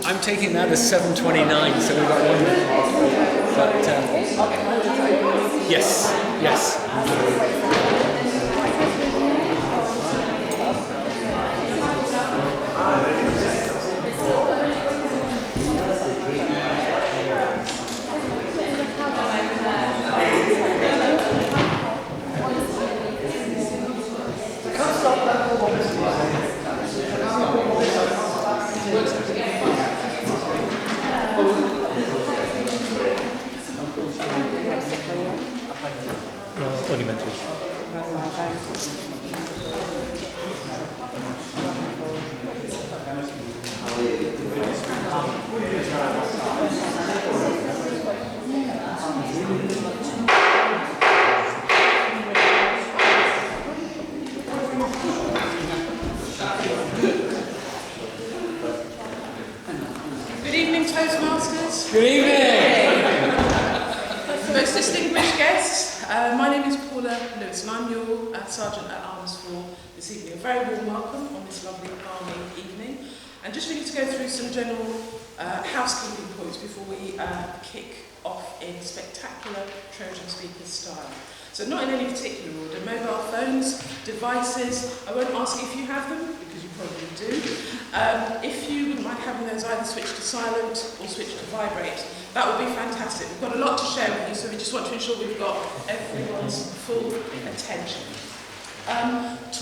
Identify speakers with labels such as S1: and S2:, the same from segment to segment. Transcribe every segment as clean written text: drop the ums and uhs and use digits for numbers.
S1: I'm taking that as 7:29, so we've got 1 minute. But yes, yes.
S2: Good evening, Toastmasters.
S1: Good evening.
S2: Most distinguished guests, my name is Paula Lewis and I'm your Sergeant at Arms for this evening. A very warm welcome on this lovely balmy evening. And just really to go through some general housekeeping points before we kick off in spectacular Trojan speaker style. So not in any particular order, mobile phones, devices, I won't ask if you have them, because you probably do. If you wouldn't mind having those either switched to silent or switched to vibrate, that would be fantastic. We've got a lot to share with you, so we just want to ensure we've got everyone's full attention.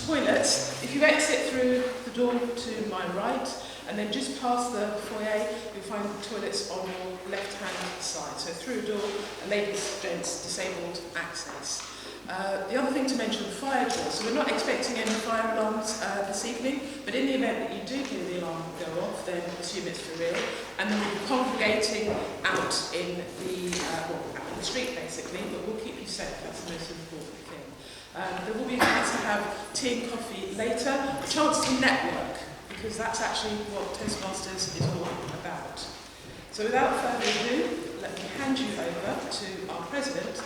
S2: Toilets, if you exit through the door to my right, and then just past the foyer, you'll find the toilets on your left-hand side. So through a door, and ladies, gents, disabled access. The other thing to mention, fire drills. So we're not expecting any fire alarms this evening, but in the event that you do hear the alarm go off, then assume it's for real. And then we'll be congregating out in out in the street basically, but we'll keep you safe. That's the most important thing. There will be a chance to have tea and coffee later, a chance to network, because that's actually what Toastmasters is all about. So without further ado, let me hand you over to our President,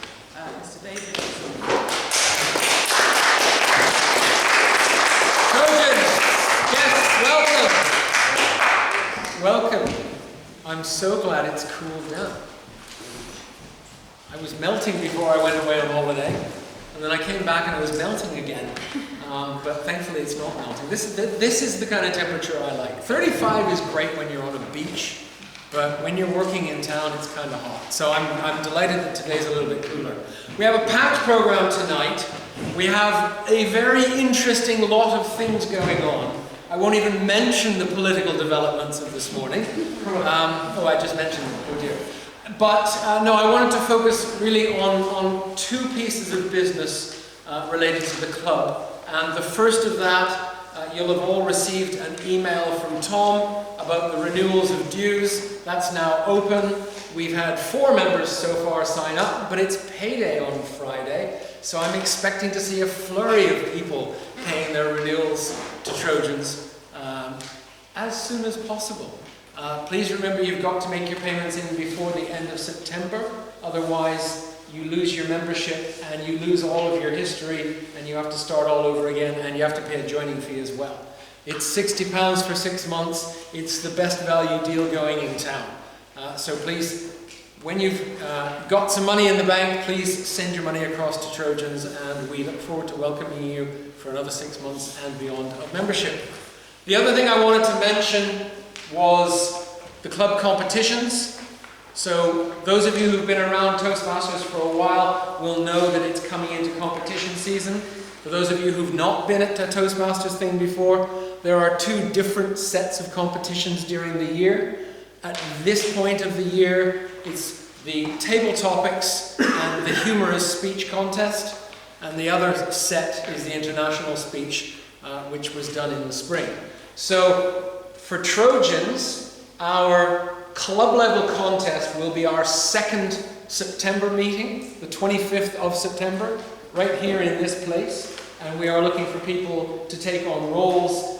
S2: Mr. David.
S1: Trojans, yes, welcome. Welcome. I'm so glad it's cooled down. I was melting before I went away on holiday, and then I came back and I was melting again. But thankfully it's not melting. This is the kind of temperature I like. 35 is great when you're on a beach, but when you're working in town, it's kind of hot. So I'm delighted that today's a little bit cooler. We have a packed program tonight. We have a very interesting lot of things going on. I won't even mention the political developments of this morning. I just mentioned them. Oh dear. But no, I wanted to focus really on two pieces of business related to the club. And the first of that, you'll have all received an email from Tom about the renewals of dues. That's now open. We've had 4 members so far sign up, but it's payday on Friday, so I'm expecting to see a flurry of people paying their renewals to Trojans as soon as possible. Please remember you've got to make your payments in before the end of September, otherwise you lose your membership and you lose all of your history and you have to start all over again and you have to pay a joining fee as well. It's £60 for 6 months. It's the best value deal going in town. So please, when you've got some money in the bank, please send your money across to Trojans, and we look forward to welcoming you for another 6 months and beyond of membership. The other thing I wanted to mention was the club competitions. So those of you who've been around Toastmasters for a while will know that it's coming into competition season. For those of you who've not been at a Toastmasters thing before, there are 2 different sets of competitions during the year. At this point of the year, it's the table topics and the humorous speech contest, and the other set is the international speech, which was done in the spring. So for Trojans, our club level contest will be our 2nd September meeting, the 25th of September. right here in this place, and we are looking for people to take on roles,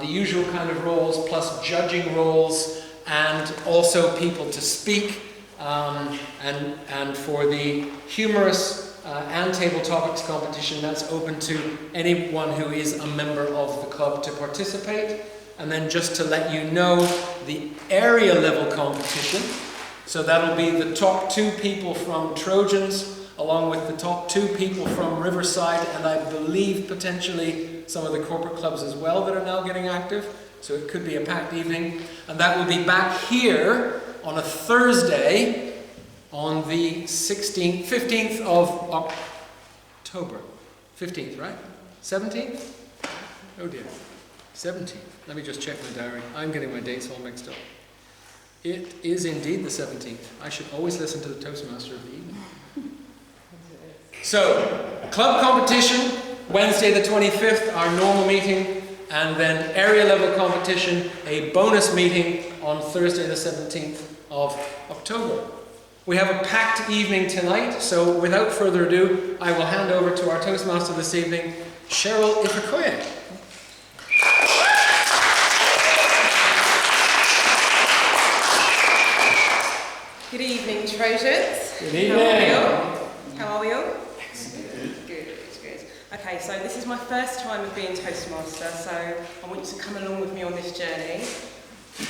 S1: the usual kind of roles, plus judging roles, and also people to speak, and for the humorous and table topics competition, that's open to anyone who is a member of the club to participate. And then just to let you know, the area level competition, so that'll be the top 2 people from Trojans, along with the top 2 people from Riverside, and I believe potentially some of the corporate clubs as well that are now getting active. So it could be a packed evening. And that will be back here on a Thursday on the 15th of October. 15th, right? 17th? Oh dear. 17th. Let me just check my diary. I'm getting my dates all mixed up. It is indeed the 17th. I should always listen to the Toastmaster of the evening. So, club competition, Wednesday the 25th, our normal meeting, and then area level competition, a bonus meeting on Thursday the 17th of October. We have a packed evening tonight, so without further ado, I will hand over to our Toastmaster this evening, Cheryl Ifakoye.
S3: Good evening, Trojans.
S1: Good evening.
S3: How are we all? Good. Okay, so this is my first time of being Toastmaster, so I want you to come along with me on this journey.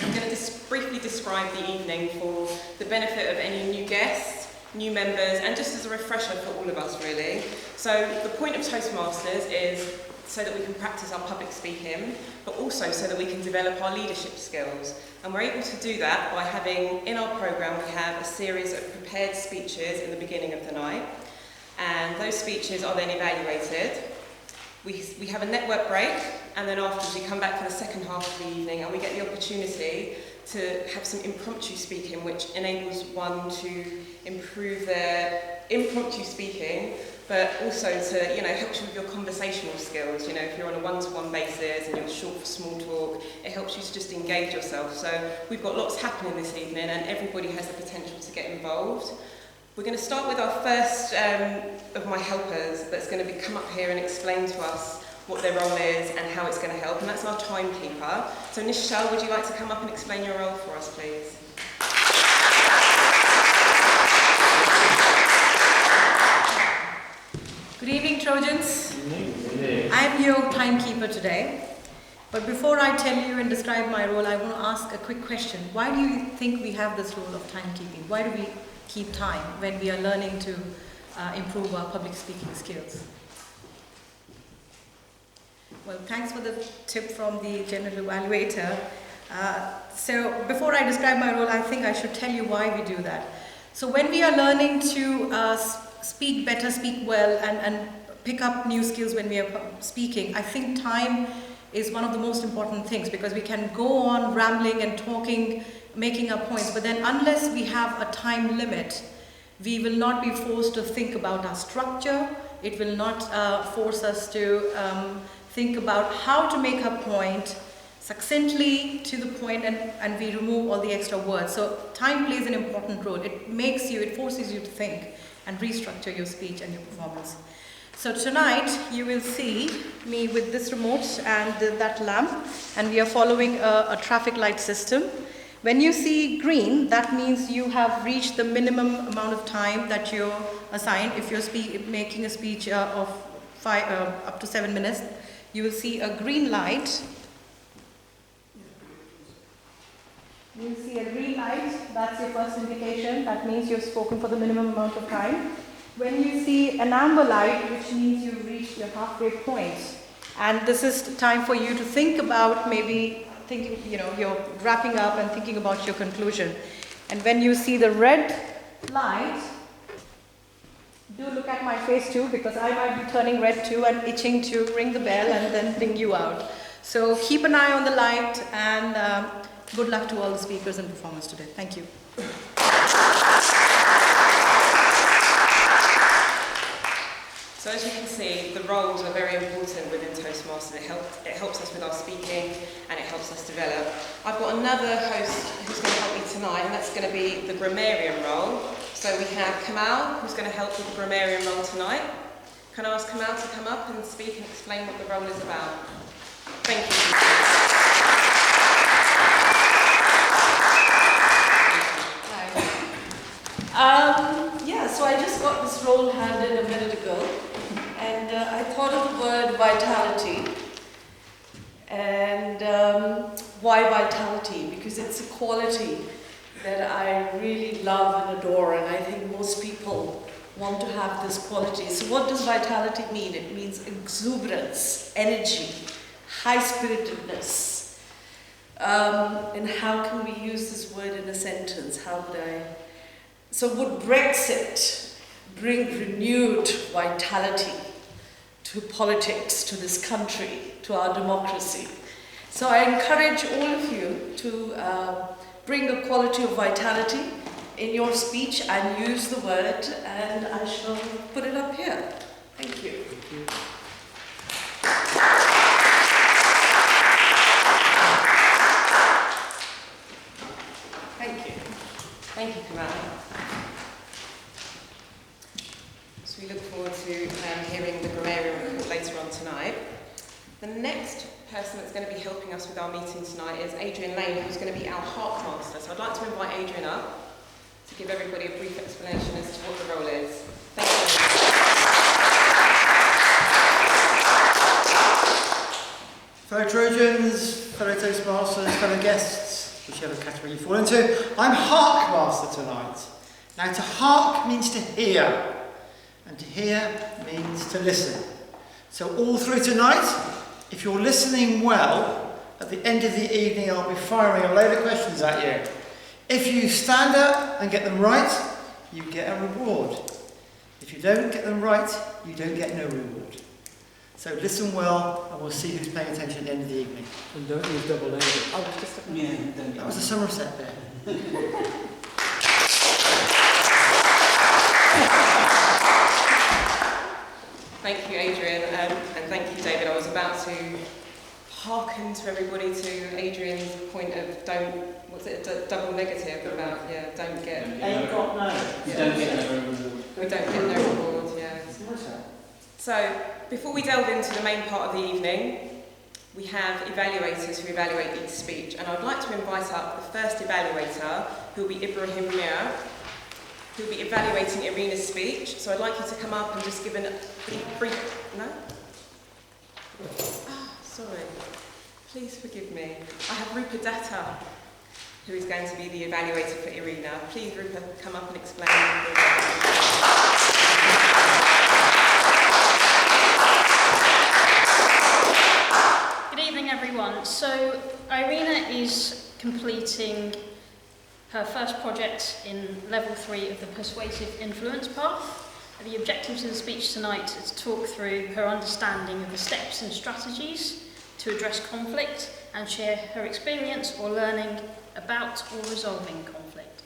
S3: I'm going to briefly describe the evening for the benefit of any new guests, new members, and just as a refresher for all of us, really. So the point of Toastmasters is so that we can practice our public speaking, but also so that we can develop our leadership skills. And we're able to do that by having, in our programme, we have a series of prepared speeches in the beginning of the night, and those speeches are then evaluated. We have a network break, and then afterwards we come back for the second half of the evening, and we get the opportunity to have some impromptu speaking, which enables one to improve their impromptu speaking, but also to, helps you with your conversational skills. If you're on a one-to-one basis and you're short for small talk, it helps you to just engage yourself. So we've got lots happening this evening, and everybody has the potential to get involved. We're going to start with our first of my helpers that's going to come up here and explain to us what their role is and how it's going to help, and that's our timekeeper. So Nichelle, would you like to come up and explain your role for us, please?
S4: Good evening, Trojans. I'm your timekeeper today. But before I tell you and describe my role, I want to ask a quick question. Why do you think we have this role of timekeeping? Why do we keep time when we are learning to improve our public speaking skills? Well, thanks for the tip from the general evaluator. So before I describe my role, I think I should tell you why we do that. So when we are learning to speak better, speak well, and pick up new skills when we are speaking, I think time is one of the most important things, because we can go on rambling and talking, making our points, but then unless we have a time limit, we will not be forced to think about our structure. It will not force us to think about how to make our point succinctly to the point, and we remove all the extra words. So time plays an important role. It forces you to think and restructure your speech and your performance. So tonight you will see me with this remote and that lamp, and we are following a traffic light system. When you see green, that means you have reached the minimum amount of time that you're assigned. If you're making a speech of up to 7 minutes, you will see a green light. You will see a green light, that's your first indication. That means you've spoken for the minimum amount of time. When you see an amber light, which means you've reached your halfway point. And this is time for you to think about you're wrapping up and thinking about your conclusion. And when you see the red light, do look at my face too, because I might be turning red too and itching to ring the bell and then ring you out. So keep an eye on the light, and good luck to all the speakers and performers today. Thank you.
S3: So as you can see, the roles are very important within Toastmasters. It helps us with our speaking, and it helps us develop. I've got another host who's going to help me tonight, and that's going to be the grammarian role. So we have Kamal, who's going to help with the grammarian role tonight. Can I ask Kamal to come up and speak and explain what the role is about? Thank you.
S5: Yeah, so I just got this role handed a minute ago, and I thought of the word vitality. And why vitality? Because it's a quality that I really love and adore, and I think most people want to have this quality. So what does vitality mean? It means exuberance, energy, high-spiritedness. And how can we use this word in a sentence? How would I? So would Brexit bring renewed vitality to politics, to this country, to our democracy? So I encourage all of you to bring a quality of vitality in your speech and use the word, and I shall put it up here. Thank you. Thank you.
S3: Thank you, Kamal. So we look forward to hearing the grammarian report later on tonight. The next person that's going to be helping us with our meeting tonight is Adrian Lane, who's going to be our Hark Master. So I'd like to invite Adrian up to give everybody a brief explanation as to what the role is. Thank you.
S6: Fellow Trojans, fellow Toastmasters, fellow guests, whichever category you fall into, I'm Hark Master tonight. Now to hark means to hear, and to hear means to listen. So all through tonight, if you're listening well, at the end of the evening I'll be firing a load of questions at you. If you stand up and get them right, you get a reward. If you don't get them right, you don't get no reward. So listen well, and we'll see who's paying attention at the end of the evening.
S1: And don't use double language.
S6: That was a Somerset bit.
S3: Thank you, Adrian, and thank you, David. I was about to hearken to everybody to Adrian's point of double negative about, don't get...
S6: Ain't got no.
S7: You don't get no reward.
S3: We don't get no reward, yeah. So, before we delve into the main part of the evening, we have evaluators who evaluate each speech, and I'd like to invite up the first evaluator, who will be Ibrahim Mir, who will be evaluating Irina's speech. So I'd like you to come up and just give a brief... No? Ah, sorry. Please forgive me. I have Rupa Datta, who is going to be the evaluator for Irina. Please, Rupa, come up and explain.
S8: Good evening, everyone. So Irina is completing her first project in level 3 of the Persuasive Influence path. The objectives of the speech tonight is to talk through her understanding of the steps and strategies to address conflict and share her experience or learning about or resolving conflict.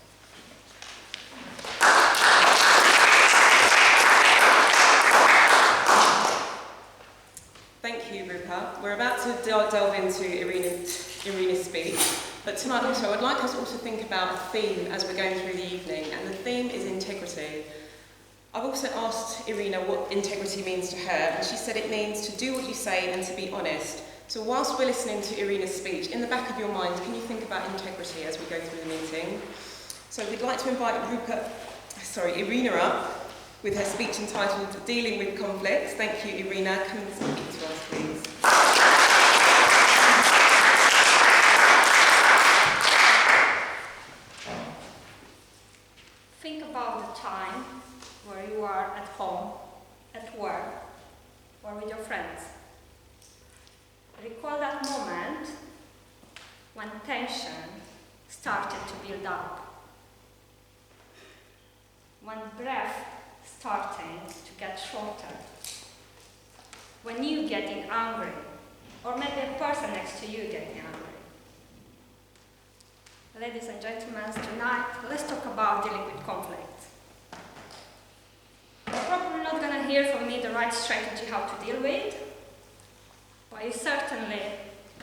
S3: Thank you, Rupa. We're about to delve into Irina's speech, but tonight also I'd like us to also think about a theme as we're going through the evening, and the theme is integrity. I've also asked Irina what integrity means to her, and she said it means to do what you say and to be honest. So whilst we're listening to Irina's speech, in the back of your mind, can you think about integrity as we go through the meeting? So we'd like to invite Irina up with her speech entitled Dealing with Conflicts. Thank you, Irina. Come and speak to us, please.
S9: Think about the time where you are at home, at work, or with your friends. Recall that moment when tension started to build up, when breath starting to get shorter, when you getting angry, or maybe a person next to you getting angry. Ladies and gentlemen, tonight let's talk about dealing with conflict. You're probably not going to hear from me the right strategy how to deal with, but you're certainly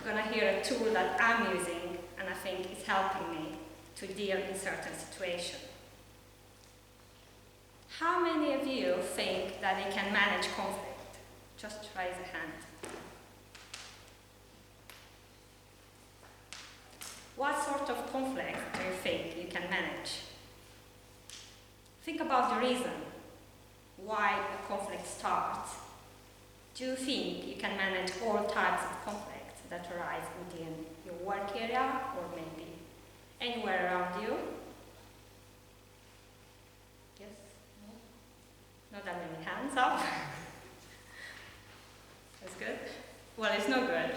S9: going to hear a tool that I'm using and I think is helping me to deal in certain situations. How many of you think that they can manage conflict? Just raise a hand. What sort of conflict do you think you can manage? Think about the reason why a conflict starts. Do you think you can manage all types of conflicts that arise within your work area or maybe anywhere around you? Yes? No? Not that many hands up. That's good. Well, it's not good.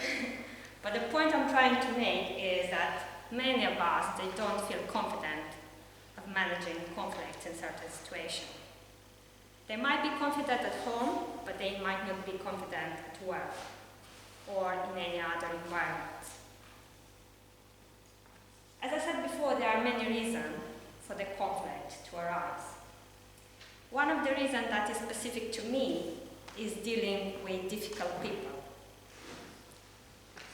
S9: But the point I'm trying to make is that many of us, they don't feel confident of managing conflict in certain situations. They might be confident at home, but they might not be confident at work or in any other environment. As I said before, there are many reasons for the conflict to arise. One of the reasons that is specific to me is dealing with difficult people.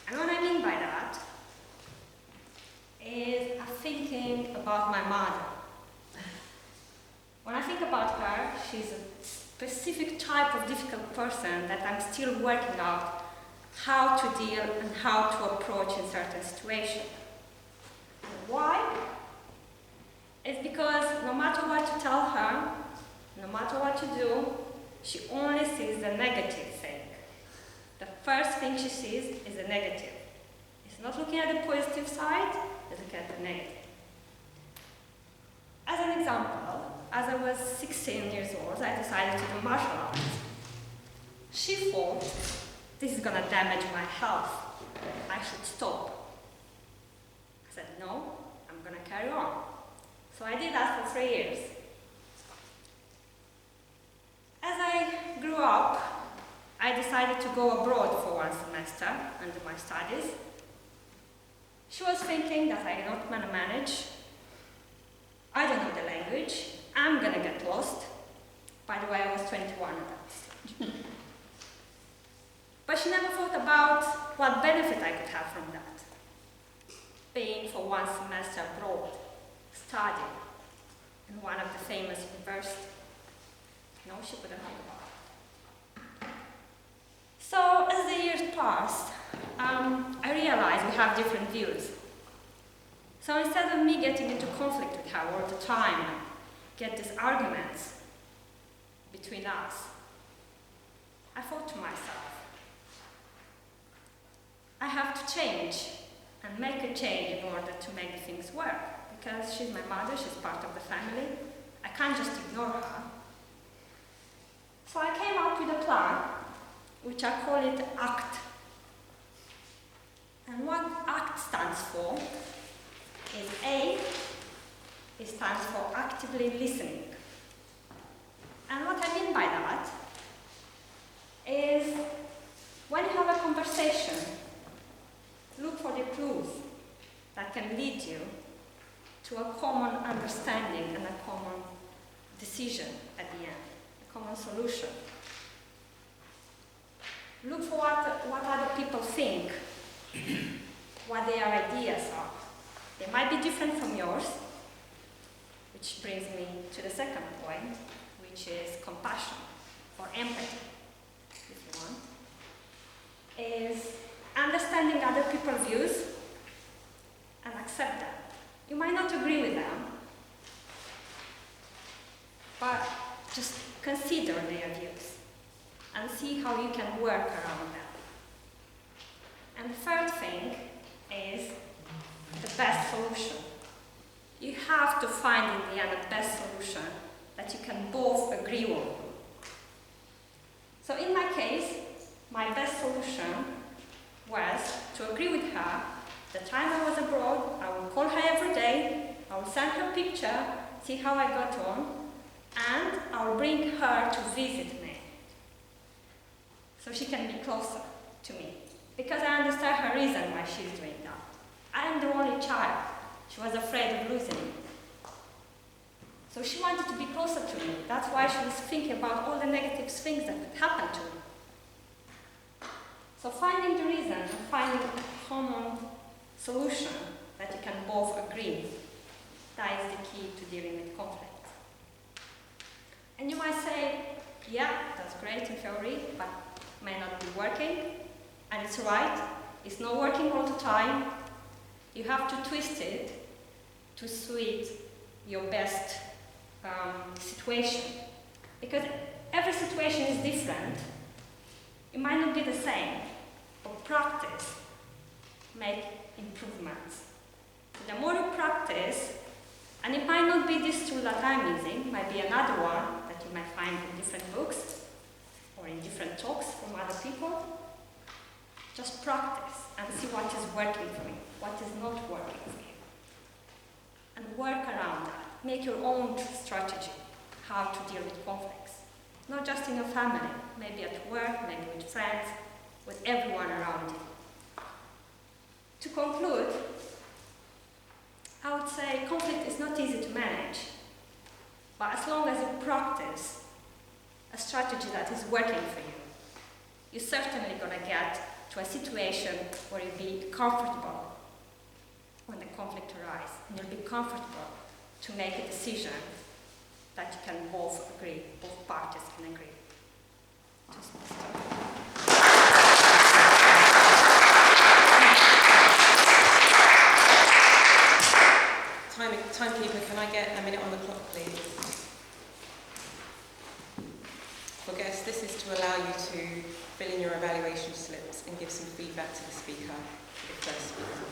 S9: And what I mean by that is I'm thinking about my mother. When I think about her, she's a specific type of difficult person that I'm still working out how to deal and how to approach in certain situations. Why? It's because no matter what you tell her, no matter what you do, she only sees the negative thing. The first thing she sees is the negative. It's not looking at the positive side, it's looking at the negative. As an example, as I was 16 years old, I decided to do martial arts. She thought, this is going to damage my health. I should stop. I said, no, I'm going to carry on. So I did that for 3 years. As I grew up, I decided to go abroad for 1 semester under my studies. She was thinking that I'm not going to manage. I don't know the language. I'm going to get lost. By the way, I was 21 at that stage. But she never thought about what benefit I could have from that. Being for 1 semester abroad, studying in one of the famous universities. No, she couldn't think about it. So, as the years passed, I realized we have different views. So instead of me getting into conflict with her all the time and get these arguments between us, I thought to myself, I have to change and make a change in order to make things work. Because she's my mother, she's part of the family. I can't just ignore her. So I came up with a plan, which I call it ACT. And what ACT stands for is A, it stands for actively listening. And what I mean by that is when you have a conversation, look for the clues that can lead you to a common understanding and a common decision at the end, a common solution. Look for what other people think, what their ideas are. They might be different from yours, which brings me to the second point, which is compassion, or empathy, if you want, is understanding other people's views and accept them. You might not agree with them, but just consider their views and see how you can work around them. And the third thing is the best solution. You have to find in the end the best solution that you can both agree on. So in my case, my best solution was to agree with her. The time I was abroad, I would call her every day, I would send her a picture, see how I got on, and I will bring her to visit me so she can be closer to me. Because I understand her reason why she's doing that. I am the only child. She was afraid of losing me. So she wanted to be closer to me. That's why she was thinking about all the negative things that could happen to me. So finding the reason and finding a common solution that you can both agree, that is the key to dealing with conflict. And you might say, yeah, that's great in theory, but may not be working. And it's right, it's not working all the time. You have to twist it to suit your best situation. Because every situation is different. It might not be the same, but practice make improvements. So the more you practice, and it might not be this tool that I'm using, it might be another one that you might find in different books or in different talks from other people. Just practice and see what is working for you, what is not working for you. And work around that. Make your own strategy, how to deal with conflicts. Not just in your family, maybe at work, maybe with friends, with everyone around you. To conclude, I would say conflict is not easy to manage, but as long as you practice a strategy that is working for you, you're certainly going to get to a situation where you'll be comfortable when the conflict arises, and you'll be comfortable to make a decision that you can both agree, both parties can agree.
S3: Timekeeper, can I get a minute on the clock, please? For guests, this is to allow you to fill in your evaluation slips and give some feedback to the speaker, the first speaker.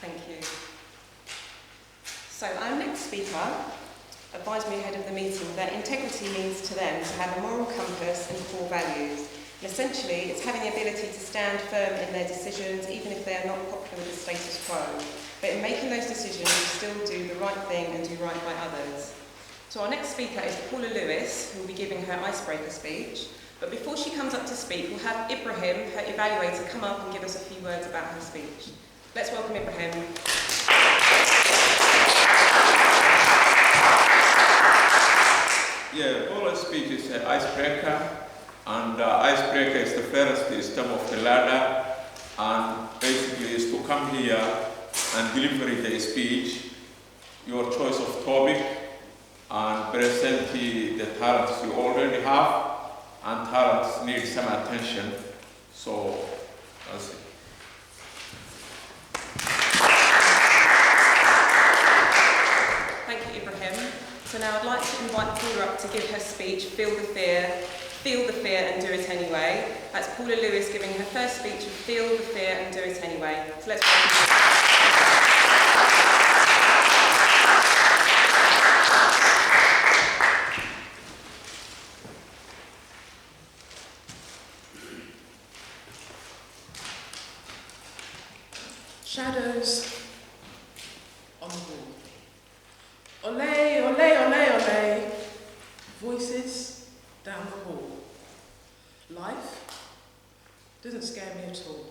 S3: Thank you. So our next speaker advised me ahead of the meeting that integrity means to them to have a moral compass and core values. And essentially, it's having the ability to stand firm in their decisions, even if they are not popular with the status quo. But in making those decisions, you still do the right thing and do right by others. So our next speaker is Paula Lewis, who will be giving her icebreaker speech. But before she comes up to speak, we'll have Ibrahim, her evaluator, come up and give us a few words about her speech. Let's welcome Ibrahim.
S7: Yeah, Paula's speech is an icebreaker, and icebreaker is the first step of the ladder, and basically is to come here and deliver the speech, your choice of topic, and present the talents you already have, and talents need some attention, so that's it.
S3: Thank you, Ibrahim. So now I'd like to invite Paula up to give her speech, Feel the Fear and Do It Anyway. That's Paula Lewis giving her first speech of Feel the Fear and Do It Anyway. So let's welcome her.
S2: Shadows on the wall. Ole, ole, ole, ole. Voices down the hall. Life doesn't scare me at all.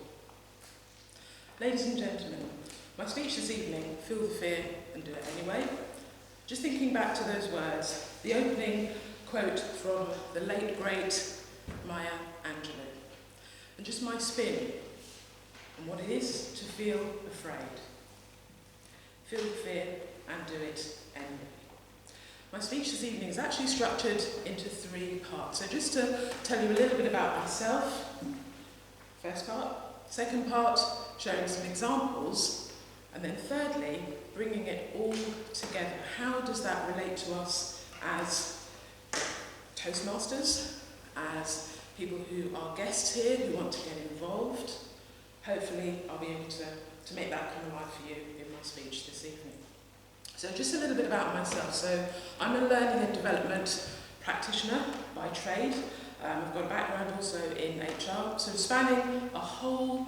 S2: Ladies and gentlemen, my speech this evening, Feel the Fear and Do It Anyway. Just thinking back to those words, the opening quote from the late, great Maya Angelou. And just my spin on what it is to feel afraid. Feel the fear and do it anyway. My speech this evening is actually structured into 3 parts. So just to tell you a little bit about myself, first part. Second part, showing some examples. And then thirdly, bringing it all together. How does that relate to us as Toastmasters, as people who are guests here, who want to get involved? Hopefully I'll be able to make that come alive for you in my speech this So just a little bit about myself. So I'm a learning and development practitioner by trade. I've got a background also in HR, so spanning a whole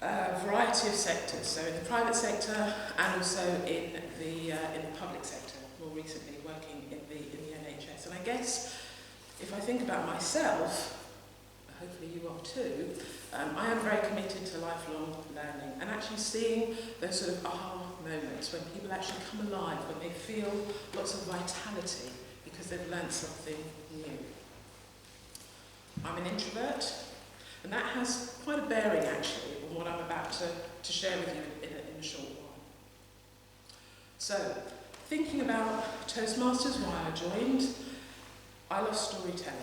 S2: variety of sectors. So in the private sector and also in the public sector. More recently, working in the NHS. And I guess if I think about myself, hopefully you are too, I am very committed to lifelong learning and actually seeing those sort of aha moments when people actually come alive, when they feel lots of vitality because they've learned something new. I'm an introvert, and that has quite a bearing actually on what I'm about to share with you in a short while. So, thinking about Toastmasters, why I joined, I love storytelling.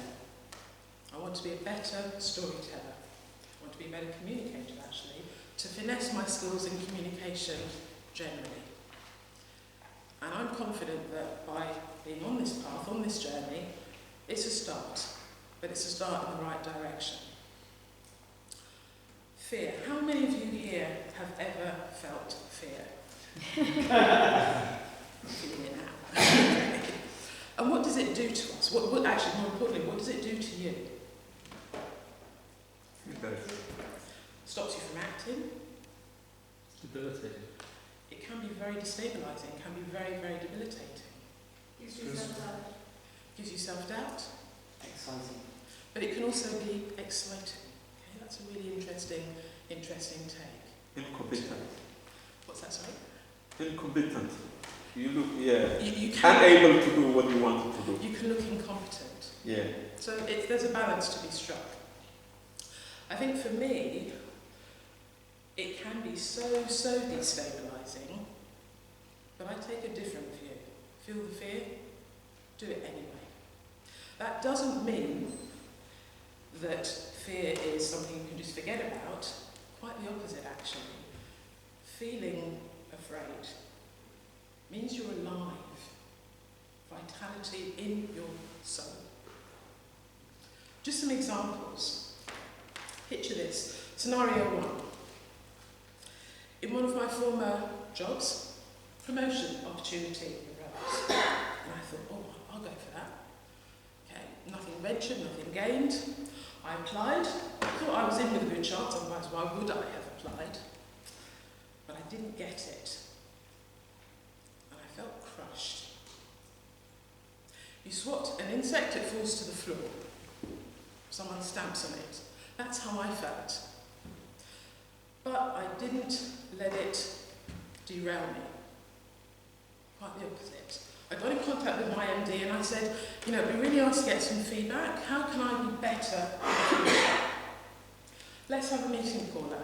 S2: I want to be a better storyteller. I want to be a better communicator actually, to finesse my skills in communication generally. And I'm confident that by being on this path, on this journey, it's a start, but it's a start in the right direction. Fear. How many of you here have ever felt fear? I'm feeling it now. And what does it do to us? What actually, more importantly, what does it do to you? Stops you from acting.
S1: Debilitating.
S2: It can be very destabilising, can be very, very debilitating.
S5: Gives you self-doubt.
S2: Gives you self-doubt.
S6: Exciting.
S2: But it can also be exciting. Okay, that's a really interesting take.
S7: Incompetent.
S2: What's that, sorry?
S7: Incompetent. You look, yeah,
S2: You can,
S7: unable to do what you wanted to do.
S2: you can look incompetent.
S7: Yeah.
S2: So there's a balance to be struck. I think for me, it can be so destabilising, but I take a different view. Feel the fear? Do it anyway. That doesn't mean that fear is something you can just forget about. Quite the opposite, actually. Feeling afraid means you're alive. Vitality in your soul. Just some examples. Picture this. Scenario 1. In one of my former jobs, promotion opportunity arose. And I thought, oh, I'll go for that. Okay, nothing ventured, nothing gained. I applied. I thought I was in with a good chance, otherwise why would I have applied? But I didn't get it. And I felt crushed. You swat an insect, it falls to the floor. Someone stamps on it. That's how I felt. But I didn't let it derail me. Quite the opposite. I got in contact with my MD and I said, you know, it'd be really nice to get some feedback. How can I be better? Let's have a meeting, Paula.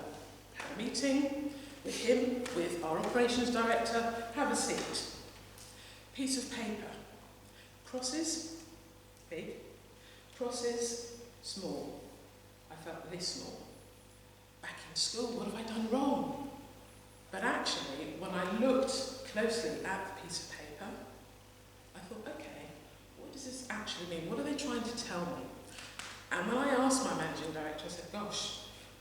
S2: Have a meeting with him, with our operations director. Have a seat. Piece of paper. Crosses, big. Crosses, small. I felt this small. Back in school, what have I done wrong? But actually, when I looked closely at the piece of paper, I thought, okay, what does this actually mean? What are they trying to tell me? And when I asked my managing director, I said, gosh,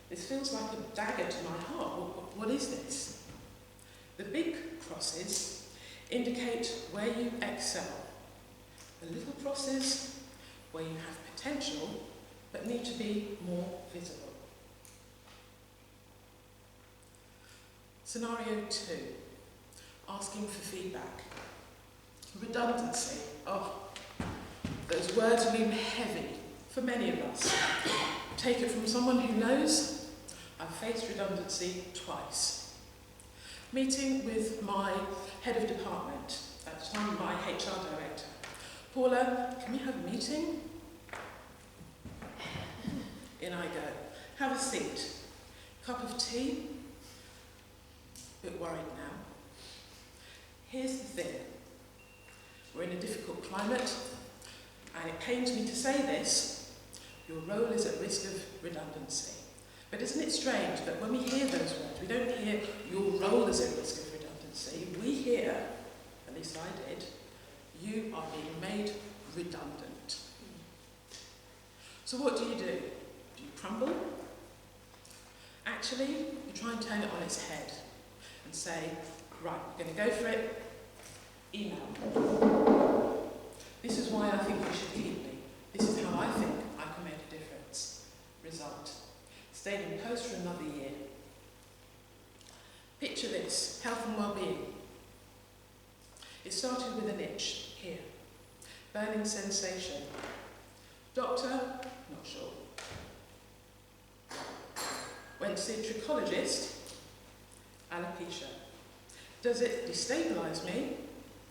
S2: this feels like a dagger to my heart. What is this? The big crosses indicate where you excel. The little crosses, where you have potential, but need to be more visible. Scenario 2, asking for feedback. Redundancy. Oh, those words loom heavy for many of us. Take it from someone who knows. I've faced redundancy twice. Meeting with my head of department, at the time my HR director. Paula, can we have a meeting? In I go. Have a seat. Cup of tea. Bit worried now. Here's the thing. We're in a difficult climate, and it pains me to say this, your role is at risk of redundancy. But isn't it strange that when we hear those words, we don't hear your role is at risk of redundancy, we hear, at least I did, you are being made redundant. So what do? Do you crumble? Actually, you try and turn it on its head and say, right, we're going to go for it, email. This is why I think you should keep me. This is how I think I can make a difference. Result. Stayed in post for another year. Picture this, health and well-being. It started with an itch here. Burning sensation. Doctor, not sure. Went to see a trichologist, alopecia. Does it destabilise me?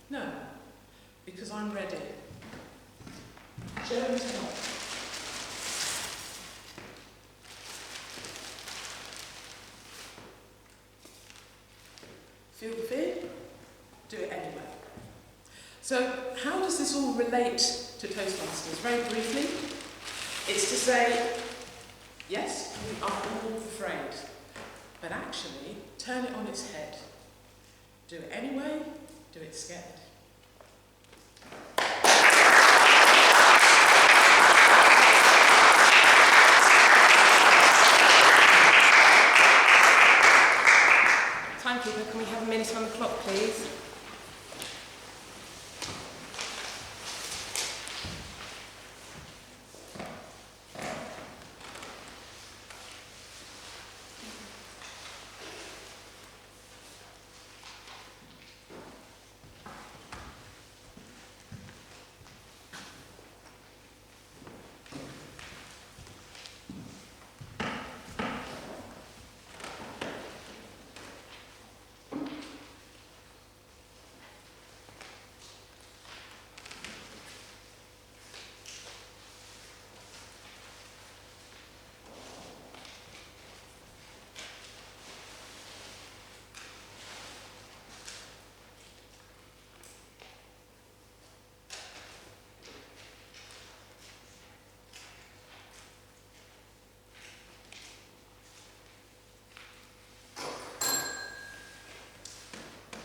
S2: No, because I'm ready. Germs help. Feel the fear? Do it anyway. So, how does this all relate to Toastmasters? Very briefly, it's to say, yes, we are all afraid, but actually, turn it on its head. Do it anyway, do it scared.
S3: Timekeeper, can we have a minute on the clock, please?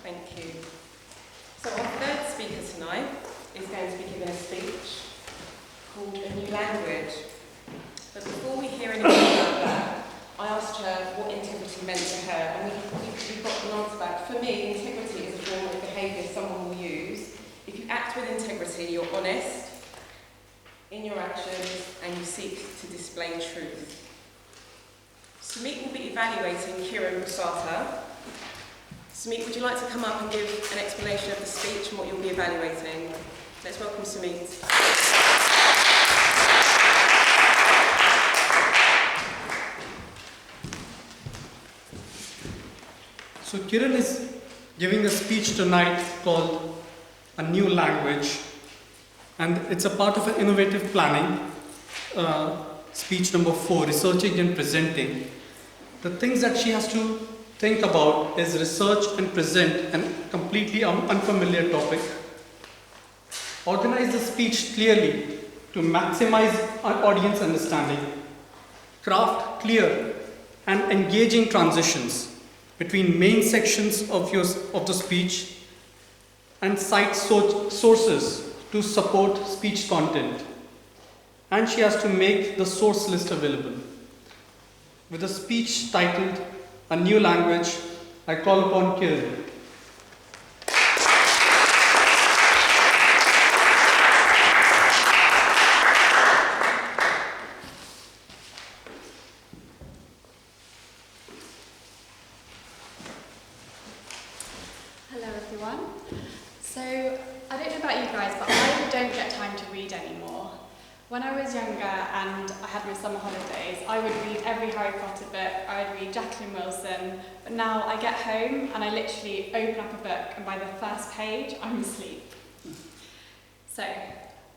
S3: Thank you. So our third speaker tonight is going to be giving a speech called A New Language. But before we hear anything about that, I asked her what integrity meant to her, and we got an answer back. For me, integrity is a form of behaviour someone will use. If you act with integrity, you're honest in your actions and you seek to display truth. Sumit will be evaluating Kiran Basata. Sumit, would you like to come up and give an explanation of the speech and what you'll be evaluating? Let's welcome Sumit.
S10: So Kiran is giving a speech tonight called A New Language, and it's a part of an innovative planning, speech number 4, researching and presenting. The things that she has to think about is research and present a completely unfamiliar topic. Organize the speech clearly to maximize our audience understanding. Craft clear and engaging transitions between main sections of the speech and cite sources to support speech content. And she has to make the source list available. With a speech titled A New Language, I call upon Kiran.
S11: Hello everyone. So, I don't know about you guys, but I don't get time to read anymore. When I was younger and I had my summer holidays, I would read every Harry Potter book, I would read Jacqueline Wilson, but now I get home and I literally open up a book and by the first page, I'm asleep. So,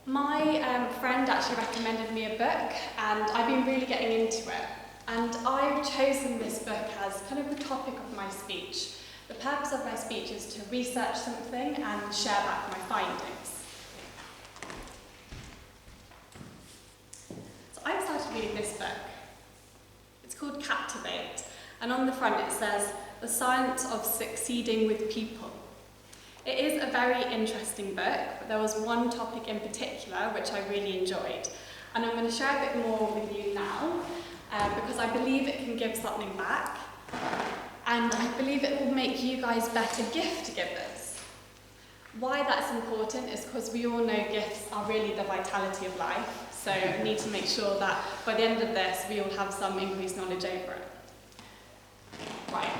S11: my friend actually recommended me a book and I've been really getting into it. And I've chosen this book as kind of the topic of my speech. The purpose of my speech is to research something and share back my findings. So I started reading this book. It's called Captivate, and on the front it says, The Science of Succeeding with People. It is a very interesting book, but there was one topic in particular which I really enjoyed. And I'm going to share a bit more with you now, because I believe it can give something back. And I believe it will make you guys better gift givers. Why that's important is because we all know gifts are really the vitality of life. So we need to make sure that by the end of this, we all have some increased knowledge over it. Right.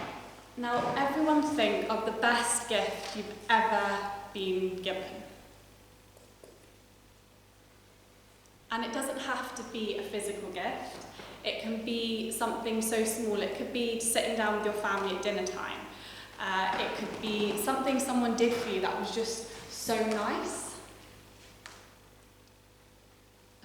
S11: Now, everyone think of the best gift you've ever been given. And it doesn't have to be a physical gift. It can be something so small. It could be sitting down with your family at dinner time. It could be something someone did for you that was just so nice.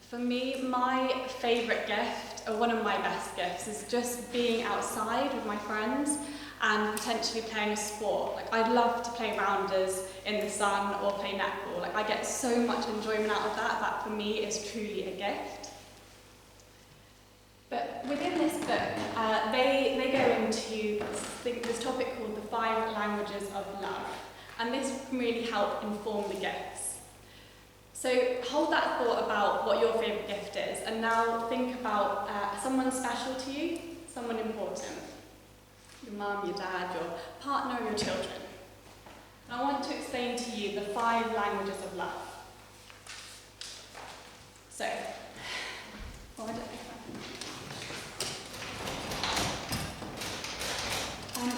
S11: For me, my favourite gift, or one of my best gifts, is just being outside with my friends and potentially playing a sport. Like, I'd love to play rounders in the sun or play netball. Like, I get so much enjoyment out of that. That for me is truly a gift. But within this book, they go into this topic called the 5 languages of love. And this can really help inform the gifts. So hold that thought about what your favourite gift is, and now think about someone special to you, someone important. Your mum, your dad, your partner, or your children. And I want to explain to you the 5 languages of love. So,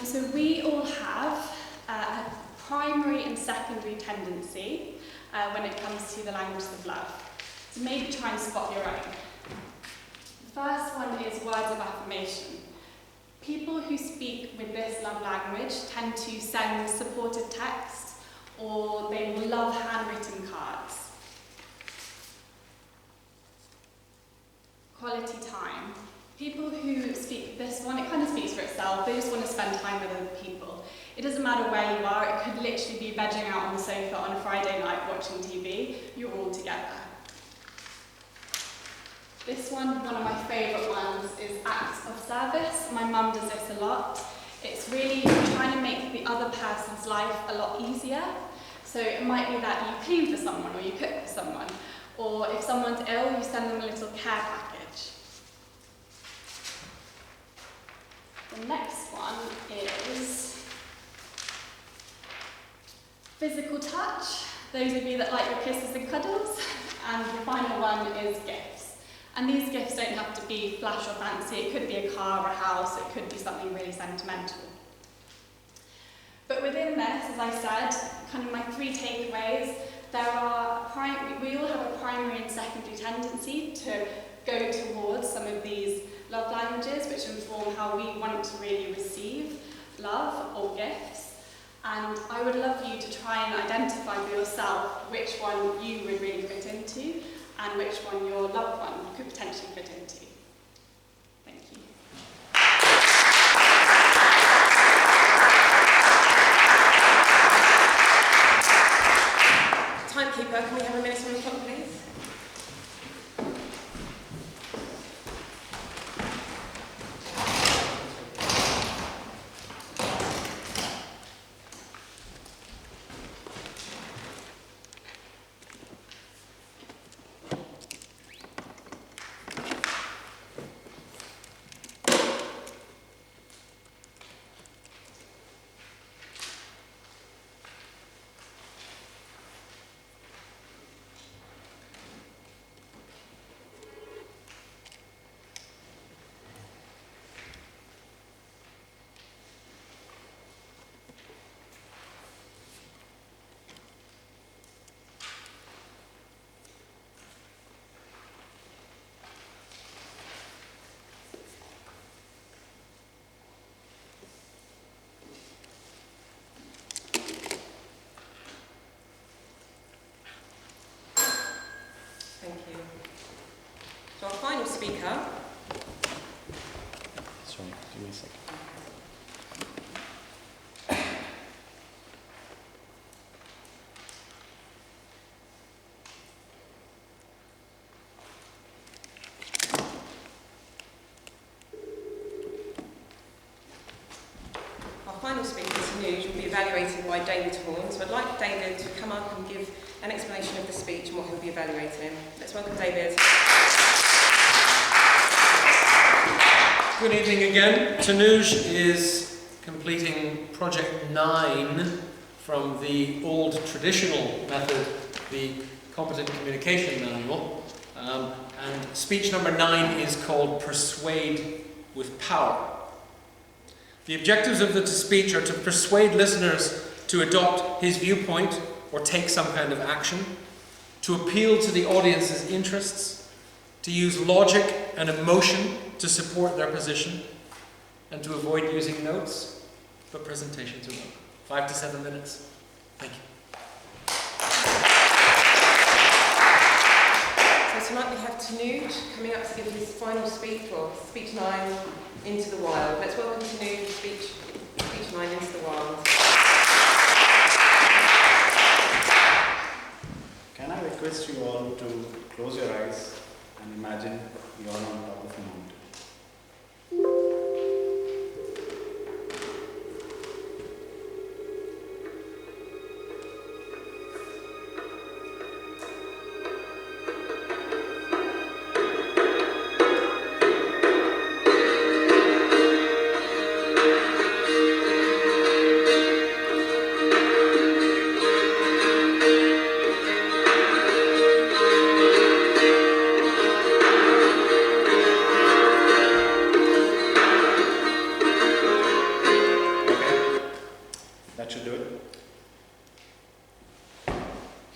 S11: so we all have a primary and secondary tendency when it comes to the languages of love. So maybe try and spot your own. The first one is words of affirmation. People who speak with this love language tend to send supportive text, or they will love handwritten cards. Quality time. People who speak this one, it kind of speaks for itself. They just want to spend time with other people. It doesn't matter where you are. It could literally be vegging out on the sofa on a Friday night watching TV. You're all together. This one of my favourite ones, is acts of service. My mum does this a lot. It's really trying to make the other person's life a lot easier. So it might be that you clean for someone, or you cook for someone, or if someone's ill, you send them a little care package. The next one is physical touch. Those of you that like your kisses and cuddles. And the final one is gifts. And these gifts don't have to be flash or fancy. It could be a car or a house. It could be something really sentimental. But within this, as I said, kind of my 3 takeaways, we all have a primary and secondary tendency to go towards some of these love languages, which inform how we want to really receive love or gifts. And I would love you to try and identify for yourself which one you would really fit into and which one your loved one could potentially fit into. Thank you.
S3: Timekeeper, can we have a minute on the clock, please? Thank you. So our final speaker.
S12: Sorry, give me a second.
S3: Our final speaker, Tanuj, will be evaluated by David Horn. So I'd like David to come up and give an explanation of the speech and what he'll be evaluating. Let's welcome David.
S1: Good evening again. Tanuj is completing Project 9 from the old traditional method, the Competent Communication Manual. And speech number 9 is called Persuade with Power. The objectives of the speech are to persuade listeners to adopt his viewpoint or take some kind of action, to appeal to the audience's interests, to use logic and emotion to support their position, and to avoid using notes, but presentations are welcome. 5 to 7 minutes. Thank you.
S3: So tonight we have Tanud coming up to give his final speech, or speech 9, Into the Wild. Let's welcome Tanud, speech 9, Into the Wild.
S12: Can I request you all to close your eyes and imagine you are on top of a mountain?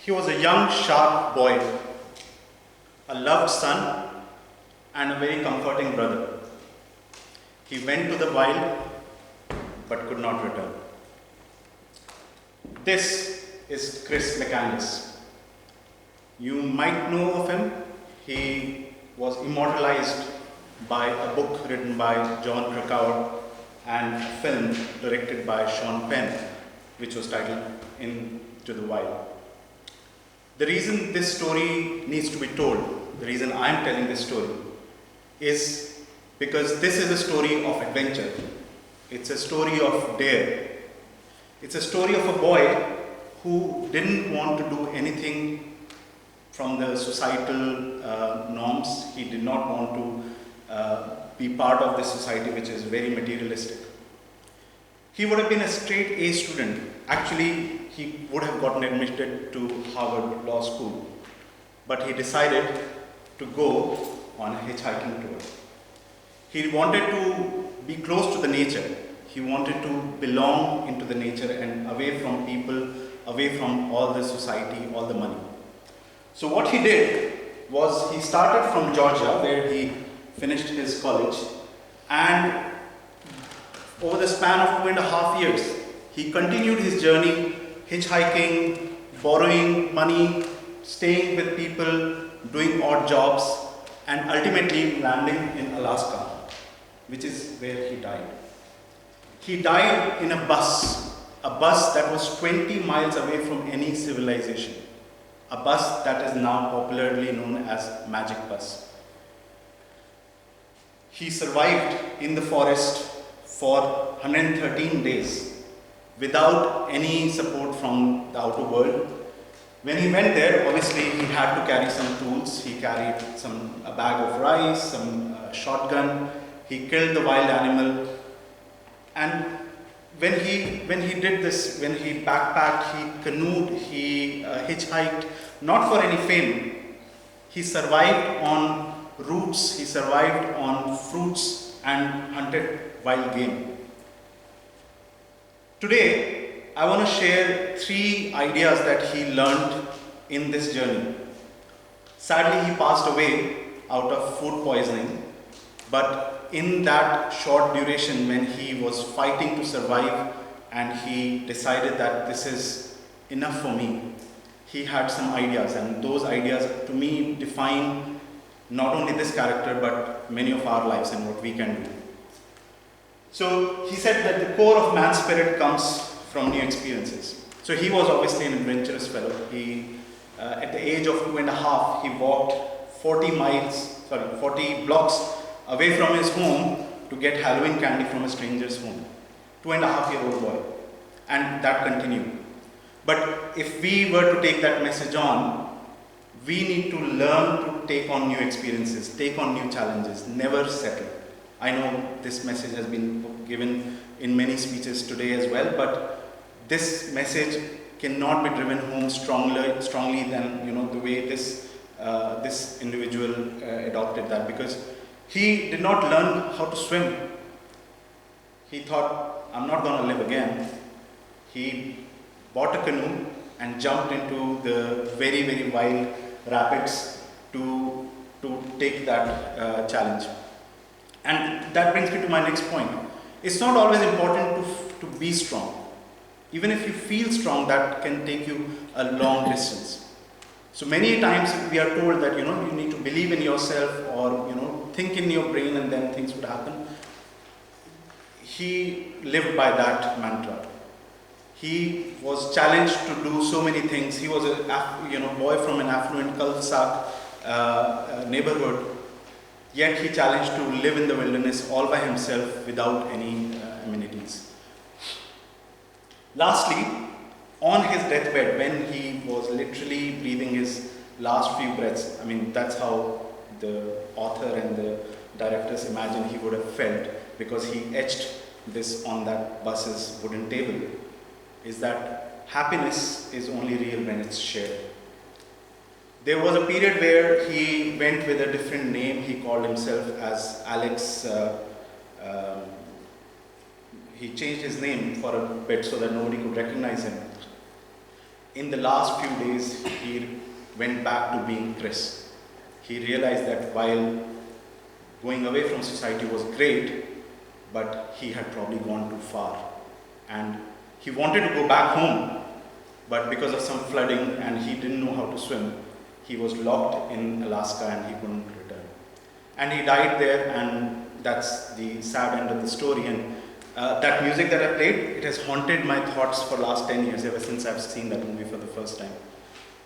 S12: He was a young, sharp boy, a loved son, and a very comforting brother. He went to the wild, but could not return. This is Chris McCandless. You might know of him. He was immortalized by a book written by John Krakauer and a film directed by Sean Penn, which was titled Into the Wild. The reason this story needs to be told, the reason I'm telling this story, is because this is a story of adventure. It's a story of dare. It's a story of a boy who didn't want to do anything from the societal norms. He did not want to be part of this society which is very materialistic. He would have been a straight A student. Actually, he would have gotten admitted to Harvard Law School, but he decided to go on a hitchhiking tour. He wanted to be close to the nature. He wanted to belong into the nature and away from people, away from all the society, all the money. So what he did was he started from Georgia, where he finished his college, and over the span of 2.5 years, he continued his journey, hitchhiking, borrowing money, staying with people, doing odd jobs, and ultimately landing in Alaska, which is where he died. He died in a bus that was 20 miles away from any civilization, a bus that is now popularly known as Magic Bus. He survived in the forest for 113 days without any support from the outer world. When he went there, obviously he had to carry some tools. He carried a bag of rice, some shotgun. He killed the wild animal. And when he did this, when he backpacked, he canoed, he hitchhiked, not for any fame. He survived on roots, he survived on fruits and hunted wild game. Today, I want to share 3 ideas that he learned in this journey. Sadly, he passed away out of food poisoning, but in that short duration when he was fighting to survive and he decided that this is enough for me, he had some ideas, and those ideas to me define not only this character but many of our lives and what we can do. So he said that the core of man's spirit comes from new experiences. So he was obviously an adventurous fellow. He, at the age of 2.5, he walked 40 blocks away from his home to get Halloween candy from a stranger's home. 2.5-year-old boy. And that continued. But if we were to take that message on, we need to learn to take on new experiences, take on new challenges, never settle. I know this message has been given in many speeches today as well, but this message cannot be driven home strongly than the way this individual adopted that, because he did not learn how to swim. He thought, I'm not going to live again. He bought a canoe and jumped into the very, very wild rapids to take that challenge. And that brings me to my next point. It's not always important to be strong. Even if you feel strong, that can take you a long distance. So many times we are told that you need to believe in yourself, or think in your brain and then things would happen. He lived by that mantra. He was challenged to do so many things. He was a boy from an affluent cul-de-sac neighborhood, yet he challenged to live in the wilderness all by himself without any amenities. Lastly, on his deathbed, when he was literally breathing his last few breaths, that's how the author and the directors imagine he would have felt, because he etched this on that bus's wooden table, is that happiness is only real when it's shared. There was a period where he went with a different name. He called himself as Alex. He changed his name for a bit so that nobody could recognize him. In the last few days, he went back to being Chris. He realized that while going away from society was great, but he had probably gone too far. And he wanted to go back home, but because of some flooding and he didn't know how to swim, he was locked in Alaska and he couldn't return. And he died there, and that's the sad end of the story. And that music that I played, it has haunted my thoughts for the last 10 years, ever since I've seen that movie for the first time.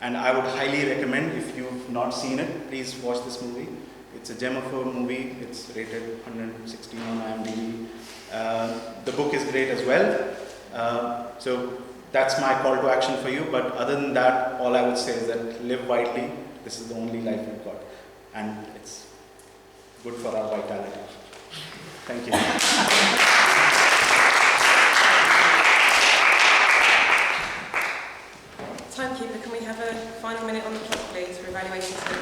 S12: And I would highly recommend, if you've not seen it, please watch this movie. It's a gem of a movie. It's rated 116 on IMDb. The book is great as well. So that's my call to action for you. But other than that, all I would say is that live widely. This is the only life we've got. And it's good for our vitality. Thank you.
S3: Timekeeper, can we have a final minute on the clock, please, for evaluation 2?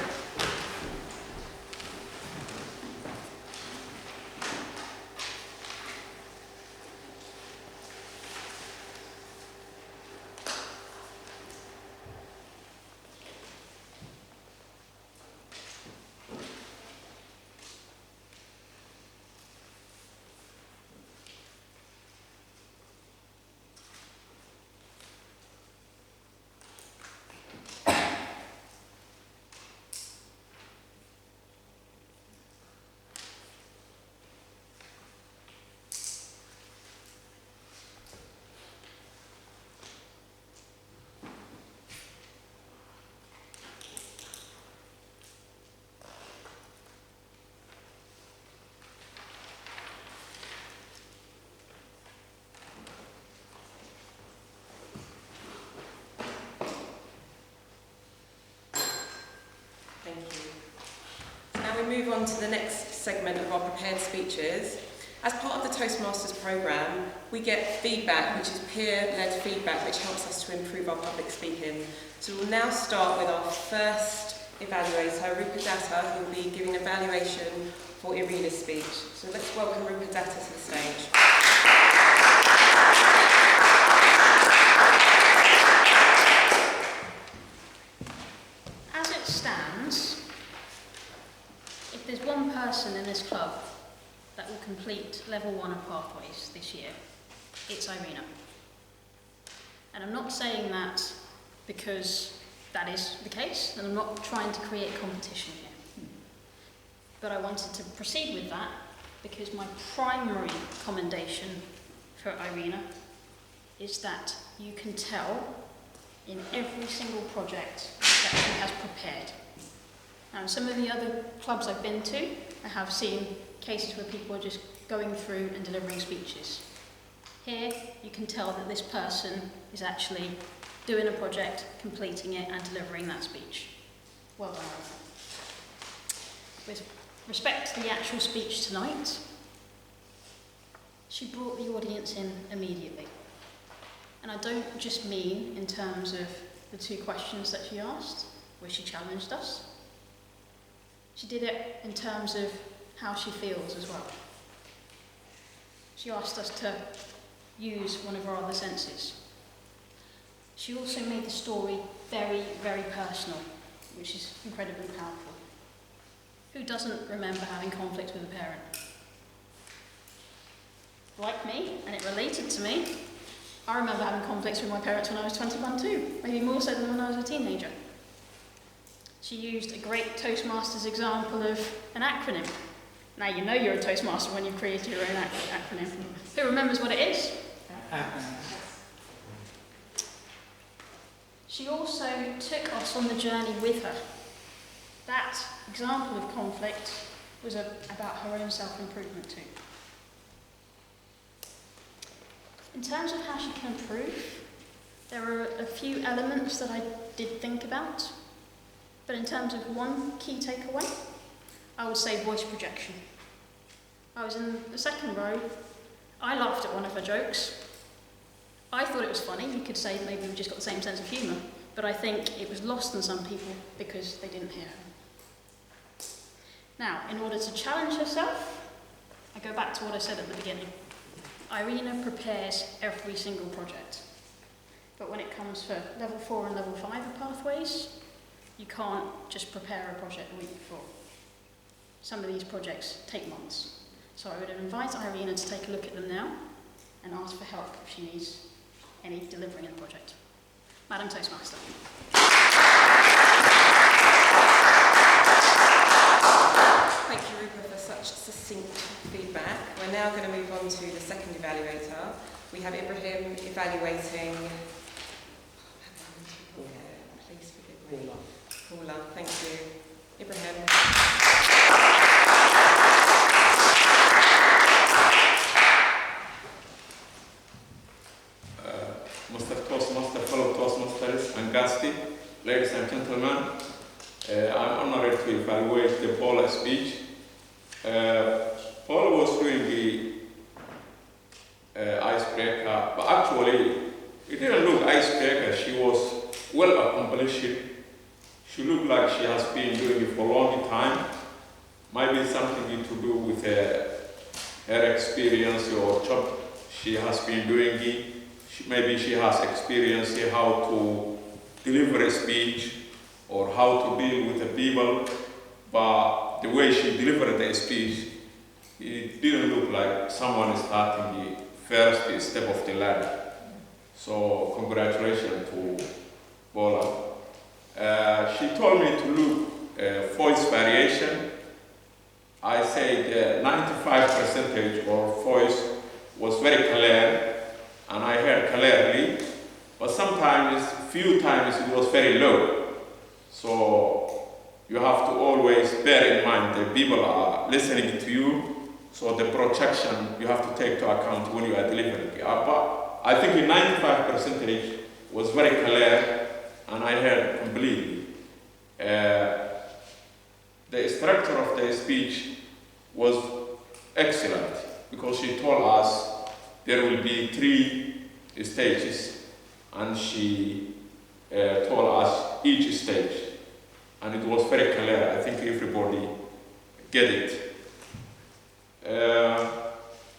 S3: Thank you. So now we move on to the next segment of our prepared speeches. As part of the Toastmasters programme, we get feedback, which is peer-led feedback, which helps us to improve our public speaking. So we'll now start with our first evaluator, Rupa Datta, who will be giving an evaluation for Irina's speech. So let's welcome Rupa Datta to the stage.
S8: As it stands, if there's one person in this club that will complete level 1 of Pathways this year, it's Irina. And I'm not saying that because that is the case, and I'm not trying to create competition here. But I wanted to proceed with that because my primary commendation for Irina is that you can tell in every single project that she has prepared. Now, in some of the other clubs I've been to, I have seen cases where people are just going through and delivering speeches. Here, you can tell that this person is actually doing a project, completing it, and delivering that speech. Well done. With respect to the actual speech tonight, she brought the audience in immediately. And I don't just mean in terms of the 2 questions that she asked, where she challenged us. She did it in terms of how she feels as well. She asked us to use one of our other senses. She also made the story very, very personal, which is incredibly powerful. Who doesn't remember having conflict with a parent? Like me, and it related to me, I remember having conflicts with my parents when I was 21 too, maybe more so than when I was a teenager. She used a great Toastmasters example of an acronym. Now you know you're a Toastmaster when you've created your own acronym. Who remembers what it is? She also took us on the journey with her. That example of conflict was about her own self-improvement too. In terms of how she can improve, there are a few elements that I did think about, but in terms of one key takeaway, I would say voice projection. I was in the second row, I laughed at one of her jokes. I thought it was funny, you could say maybe we just got the same sense of humour, but I think it was lost on some people because they didn't hear her. Now, in order to challenge herself, I go back to what I said at the beginning. Irina prepares every single project. But when it comes for level 4 and level 5 of Pathways, you can't just prepare a project the week before. Some of these projects take months. So I would invite Irina to take a look at them now and ask for help if she needs any delivering in the project. Madam Toastmaster.
S3: Thank you, Rupa, for such succinct feedback. We're now going to move on to the second evaluator. We have Ibrahim evaluating... Please forgive me. Paula, thank you. Ibrahim.
S7: Mr. Toastmaster, fellow Toastmasters and guests, ladies and gentlemen, I'm honored to evaluate the Paula speech. Paula was doing the icebreaker, but actually it didn't look icebreaker. She was well accomplished. She looked like she has been doing it for a long time. Maybe something to do with her experience or job she has been doing it. Maybe she has experience in how to deliver a speech or how to deal with the people, but the way she delivered the speech, it didn't look like someone starting the first step of the ladder. So congratulations to Paula. She told me to look voice variation. I said 95% of voice was very clear, and I heard clearly, but sometimes, few times it was very low. So you have to always bear in mind that people are listening to you, so the projection you have to take to account when you are delivering. But I think in 95% was very clear, and I heard completely. The structure of the speech was excellent, because she told us there will be 3 stages, and she told us each stage, and it was very clear. I think everybody get it.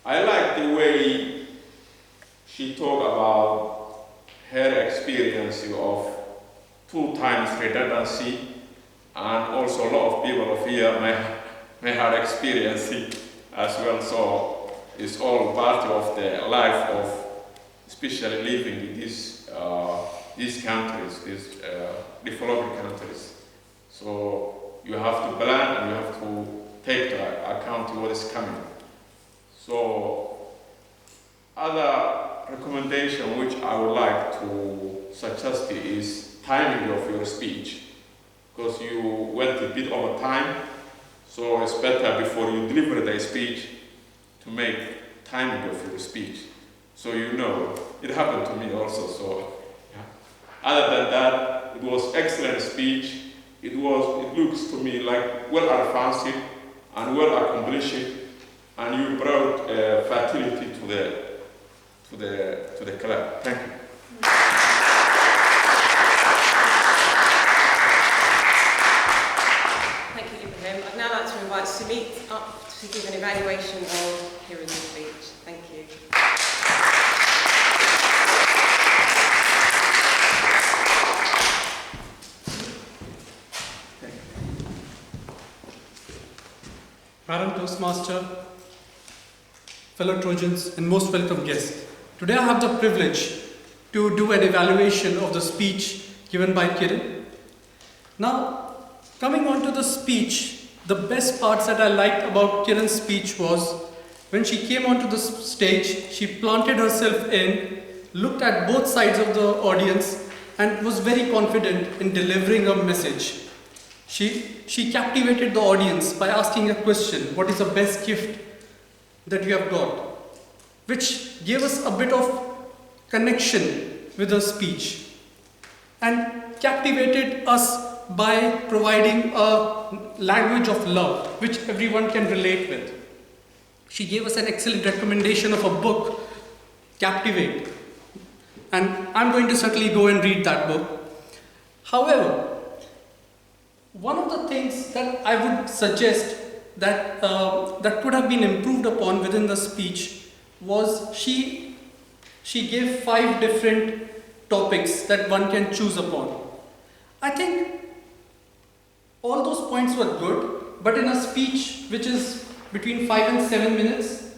S7: I like the way she talked about her experience of 2 times redundancy, and also a lot of people of here may have experienced it as well. So it's all part of the life of, especially living in these countries, these developing countries. So you have to plan and you have to take into account what is coming. So other recommendation which I would like to suggest is timing of your speech, because you went a bit over time, so it's better before you deliver the speech to make timing of your speech. So you know, it happened to me also, so yeah. Other than that, it was excellent speech. It looks to me like well advanced and well accomplished, and you brought fertility to the club. Thank you.
S3: to give an evaluation of Kieran's speech. Thank you.
S10: Madam Toastmaster, fellow Trojans, and most welcome guests. Today I have the privilege to do an evaluation of the speech given by Kieran. Now, coming on to the speech, the best parts that I liked about Kieran's speech was when she came onto the stage, she planted herself in, looked at both sides of the audience, and was very confident in delivering a message. She captivated the audience by asking a question, what is the best gift that you have got? Which gave us a bit of connection with her speech and captivated us by providing a language of love, which everyone can relate with. She gave us an excellent recommendation of a book, Captivate, and I'm going to certainly go and read that book. However, one of the things that I would suggest that that could have been improved upon within the speech was she gave 5 different topics that one can choose upon. I think all those points were good, but in a speech which is between 5 and 7 minutes,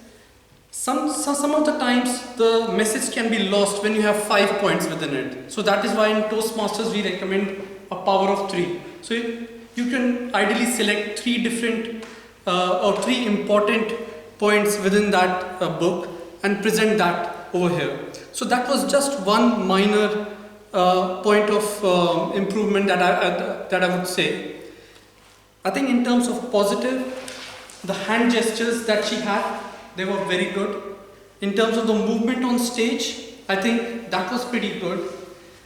S10: some of the times the message can be lost when you have 5 points within it. So that is why in Toastmasters we recommend a power of 3. So you can ideally select 3 different or 3 important points within that book and present that over here. So that was just one minor point of improvement that I would say. I think in terms of positive, the hand gestures that she had, they were very good. In terms of the movement on stage, I think that was pretty good.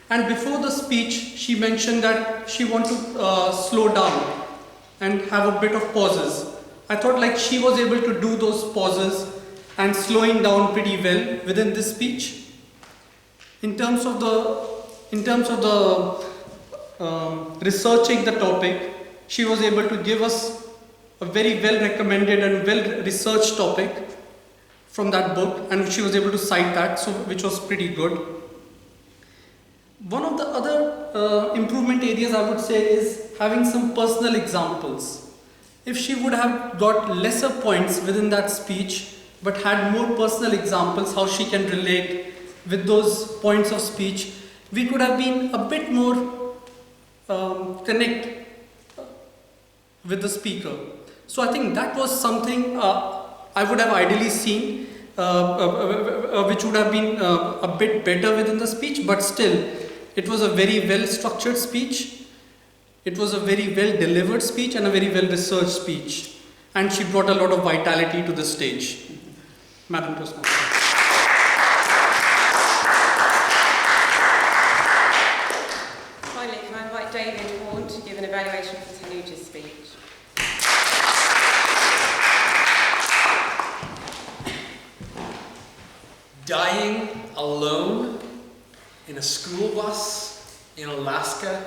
S10: And before the speech, she mentioned that she wanted to slow down and have a bit of pauses. I thought like she was able to do those pauses and slowing down pretty well within this speech. In terms of the researching the topic, she was able to give us a very well recommended and well researched topic from that book, and she was able to cite that, so which was pretty good. One of the other improvement areas I would say is having some personal examples. If she would have got lesser points within that speech but had more personal examples how she can relate with those points of speech, we could have been a bit more connect with the speaker. So I think that was something I would have ideally seen which would have been a bit better within the speech, but still it was a very well structured speech, it was a very well delivered speech and a very well researched speech, and she brought a lot of vitality to the stage. Madam Toastmaster.
S3: Finally, can I invite David Horn to give an evaluation for Tanuja's speech?
S1: Dying alone in a school bus in Alaska,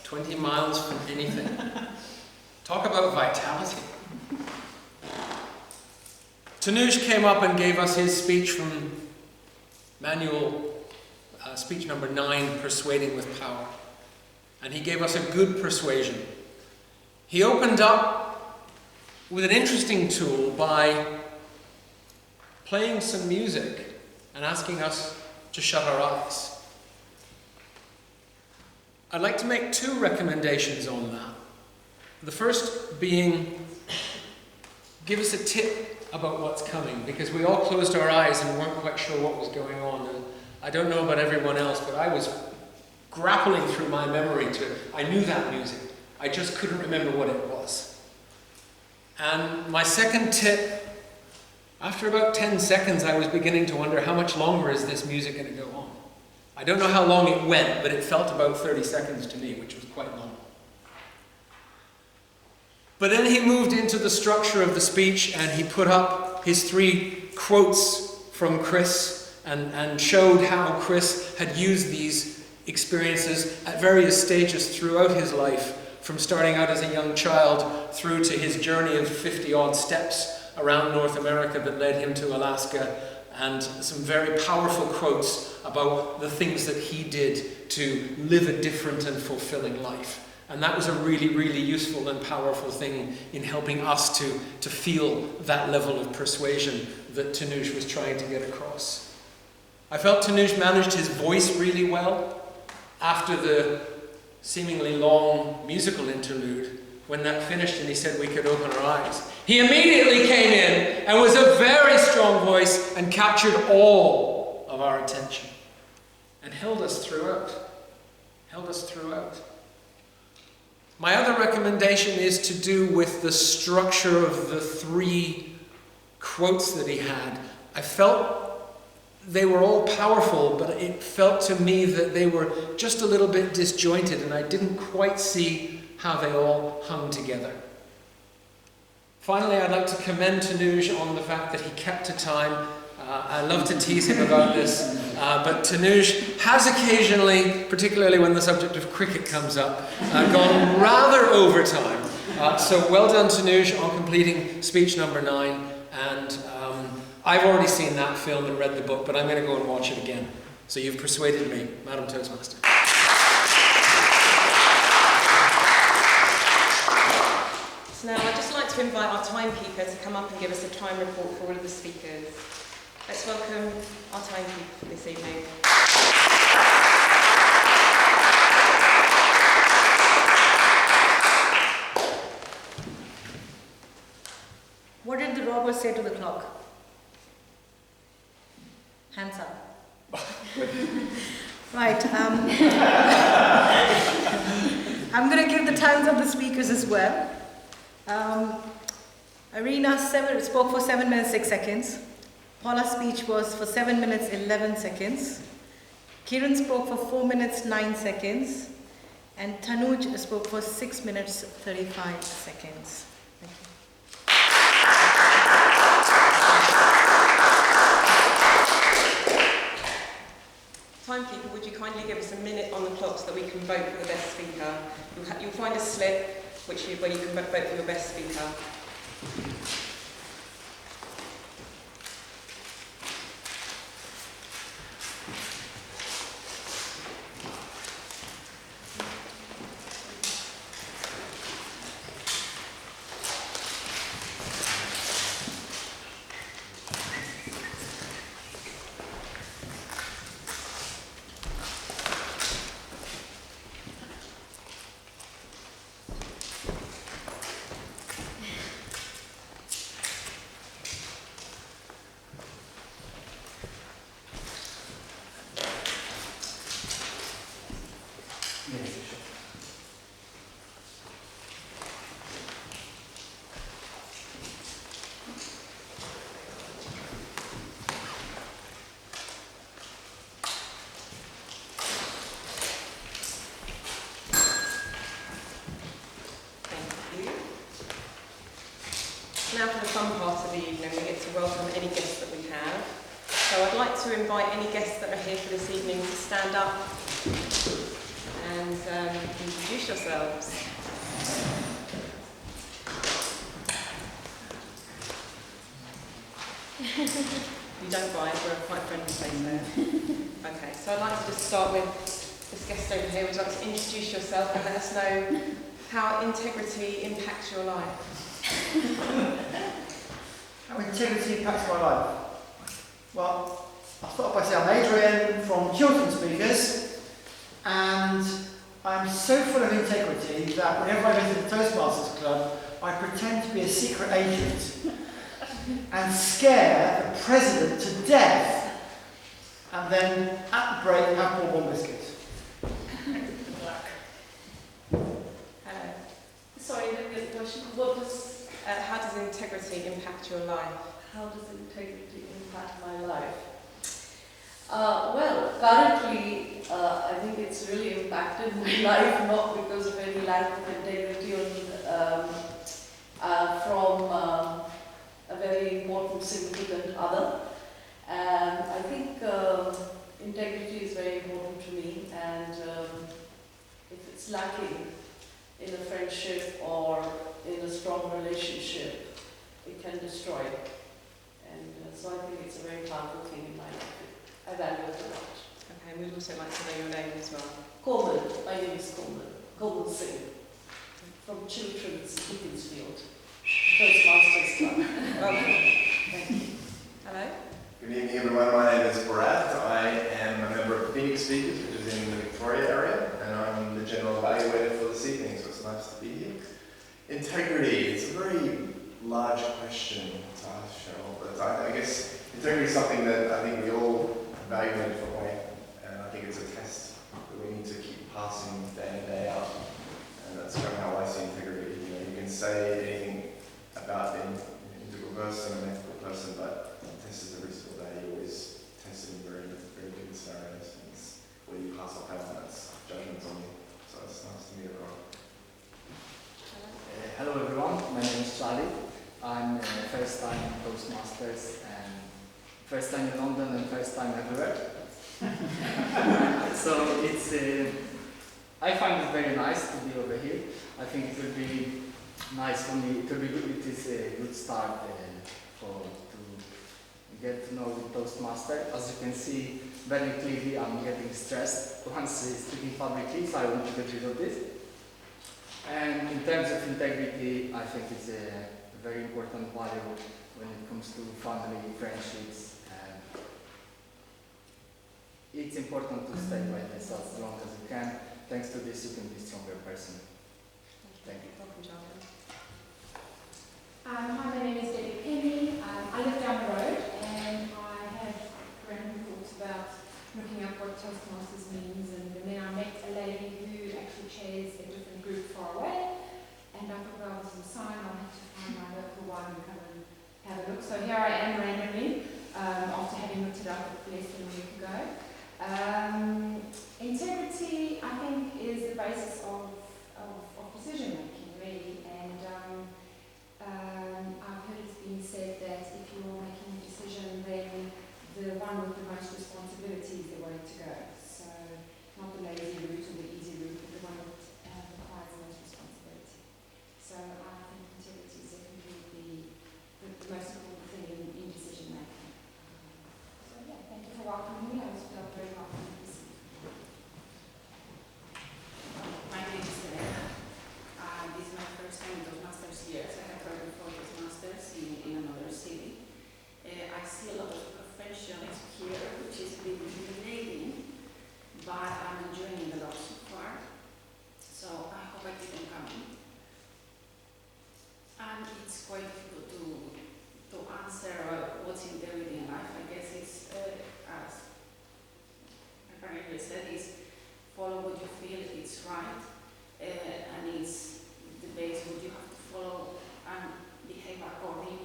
S1: 20 miles from anything. Talk about vitality. Tanuj came up and gave us his speech from manual speech number 9, Persuading with Power. And he gave us a good persuasion. He opened up with an interesting tool by playing some music and asking us to shut our eyes. I'd like to make 2 recommendations on that. The first being, give us a tip about what's coming, because we all closed our eyes and weren't quite sure what was going on. And I don't know about everyone else, but I was grappling through my memory I knew that music. I just couldn't remember what it was. And my second tip, after about 10 seconds, I was beginning to wonder how much longer is this music going to go on. I don't know how long it went, but it felt about 30 seconds to me, which was quite long. But then he moved into the structure of the speech and he put up his 3 quotes from Chris and showed how Chris had used these experiences at various stages throughout his life, from starting out as a young child through to his journey of 50-odd steps around North America that led him to Alaska, and some very powerful quotes about the things that he did to live a different and fulfilling life. And that was a really, really useful and powerful thing in helping us to feel that level of persuasion that Tanuj was trying to get across. I felt Tanuj managed his voice really well. After the seemingly long musical interlude, when that finished and he said we could open our eyes, he immediately came in and was a very strong voice and captured all of our attention and held us throughout. My other recommendation is to do with the structure of the 3 quotes that he had. I felt they were all powerful, but it felt to me that they were just a little bit disjointed, and I didn't quite see how they all hung together. Finally, I'd like to commend Tanuj on the fact that he kept to time. I love to tease him about this, but Tanuj has occasionally, particularly when the subject of cricket comes up, gone rather over time. So well done, Tanuj, on completing speech number 9. And I've already seen that film and read the book, but I'm going to go and watch it again. So you've persuaded me, Madam Toastmaster.
S3: So now I'd just like to invite our timekeeper to come up and give us a time report for all of the speakers. Let's welcome our timekeeper for this evening.
S4: What did the robber say to the clock? Hands up. Right. I'm going to give the times of the speakers as well. Arena spoke for 7 minutes 6 seconds. Paula's speech was for 7 minutes 11 seconds. Kiran spoke for 4 minutes 9 seconds. And Tanuj spoke for 6 minutes 35 seconds. Thank you.
S3: Timekeeper, would you kindly give us a minute on the clock so that we can vote for the best speaker? You'll find a slip where you can vote for your best speaker. Now for the fun part of the evening, we get to welcome any guests that we have. So I'd like to invite any guests that are here for this evening to stand up and introduce yourselves. You don't bite, we're a quite friendly place there. Okay, so I'd like to just start with this guest over here. Would you like to introduce yourself and let us know how integrity impacts your life?
S6: How integrity impacts my life? Well, I'll start by saying I'm Adrian from Children's Speakers, and I'm so full of integrity that whenever I go to the Toastmasters Club, I pretend to be a secret agent and scare the president to death, and then at the break have bourbon biscuits.
S5: Sorry, I didn't get the question.
S3: How does integrity impact your life?
S5: How does integrity impact my life? Well, currently, I think it's really impacted my life, not because of any lack of integrity from a very important, significant other. And I think integrity is very important to me, and if it's lacking in a friendship or in a strong relationship, it can destroy. And so I think it's a very powerful thing in my life. I value it a lot.
S3: Okay, and we'd also like to know your name as well.
S5: Coleman, my name is Coleman. Coleman Singh, from Children's Beaconsfield, Toastmasters Club.
S3: Welcome.
S5: Thank you.
S3: Hello.
S13: Good evening, everyone. My name is Brad. I am a member of Phoenix Speakers, which is in the Victoria area, and I'm the general evaluator for this evening, so it's nice to be here. Integrity, it's a very large question to ask, Cheryl, but I guess integrity is something that I think we all value in a different way, and I think it's a test that we need to keep passing day in and day out, and that's kind of how I see integrity. You know, you can say anything about being an integral person, an ethical person, but test is every single day. You always test it in very, very good scenarios, and it's where you pass or fail, and that's judgments on you. So it's nice to meet everyone.
S14: Hello everyone, my name is Charlie. I'm first time in Toastmasters and first time in London and first time everywhere. So it's, I find it very nice to be over here. I think it will be nice for me, it will be good, it is a good start to get to know the Toastmaster. As you can see very clearly, I'm getting stressed once speaking publicly, so I want to get rid of this. And in terms of integrity, I think it's a very important value when it comes to family, friendships. And it's important to stay like this as long as you can. Thanks to this, you can be a stronger person. Thank you.
S3: Welcome, Jonathan.
S15: Hi, my name is Debbie Penny. I live down the road and I had random thoughts about looking up what Toastmasters means, and then I met a lady who actually chairs a different group far away, and I thought, well, this is a sign. I'll have to find my local one and come and have a look. So here I am randomly, after having looked it up less than a week ago. Integrity, I think, is the basis of decision making, really, and I've heard it's been said that if you're making a decision, then the one with the most responsibility is the way to go. So not the lazy route or the easy route, but the one that requires the most responsibility. So I think integrity is definitely the most important thing in decision making. So yeah, thank you for welcoming me. I was felt very welcome this evening.
S16: My name is Helena. This is my first time in Toastmasters here. So I have heard before Toastmasters in another city. I see a lot of professionals here, which is really intimidating, but I'm enjoying it a lot so far. So I hope I keep on coming. And it's quite difficult to answer what's integrity in life. I guess it's, as apparently said, is follow what you feel it's right, and it's the base what you have to follow and behave according,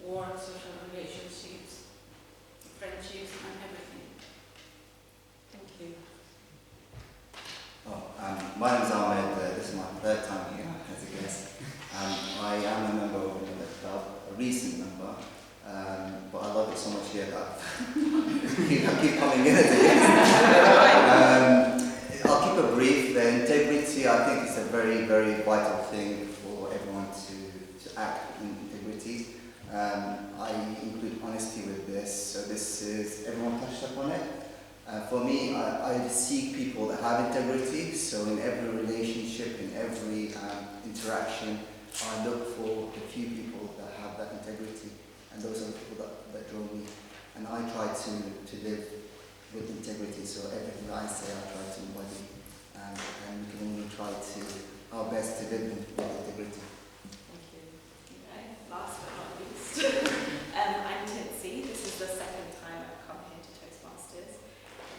S16: or social relationships, friendships, and everything.
S3: Thank you.
S17: My name is Ahmed. This is my third time here as a guest. I am a member of another club, a recent member, but I love it so much here that I keep coming in as a guest. I'll keep it brief. The integrity, I think, is a very, very vital thing for everyone to act in integrity. I include honesty with this, so this is, everyone touched upon it. For me, I seek people that have integrity, so in every relationship, in every interaction, I look for the few people that have that integrity, and those are the people that draw me. And I try to live with integrity, so everything I say I try to embody, and we can only try our best to live with integrity.
S16: Thank you. Okay, last but not least, I'm Tinsy. This is the second time I've come here to Toastmasters.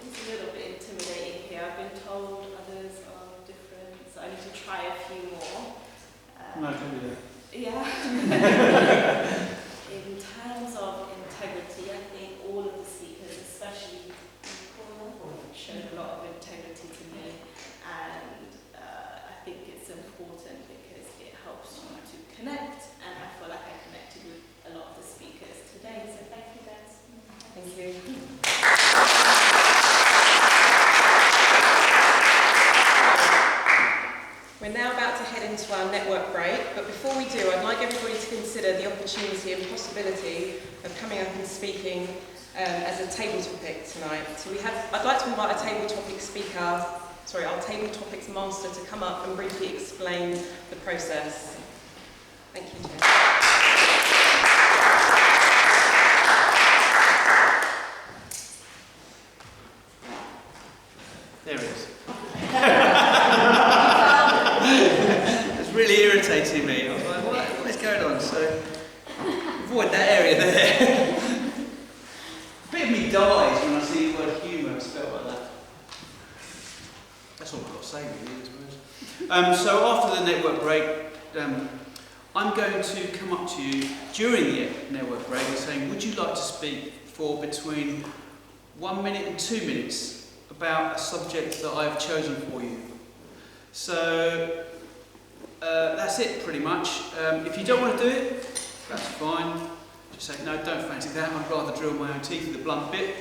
S16: It's a little bit intimidating here. I've been told others are different, so I need to try a few more. Yeah. In terms of integrity, I think all of the speakers, especially Paula, showed a lot of integrity to me, and I think it's important because it helps you to connect, and I feel like I connected with a lot of the speakers today, so thank you guys.
S3: Thank you. We're now about to head into into our network break, but before we do, I'd like everybody to consider the opportunity and possibility of coming up and speaking as a table topic tonight. So I'd like to invite our table topics master to come up and briefly explain the process. Thank you, Jim.
S18: There it is. It's really irritating me. I was like, what is going on? So, avoid that area there. A bit of me dies when I see the word humour spelled like that. That's all I've got to say, really, I suppose. So, after the network break, I'm going to come up to you during the network break and saying, would you like to speak for between 1 minute and 2 minutes about a subject that I've chosen for you? So that's it pretty much. If you don't want to do it, that's fine. Just say, no, don't fancy that, I'd rather drill my own teeth with the blunt bit.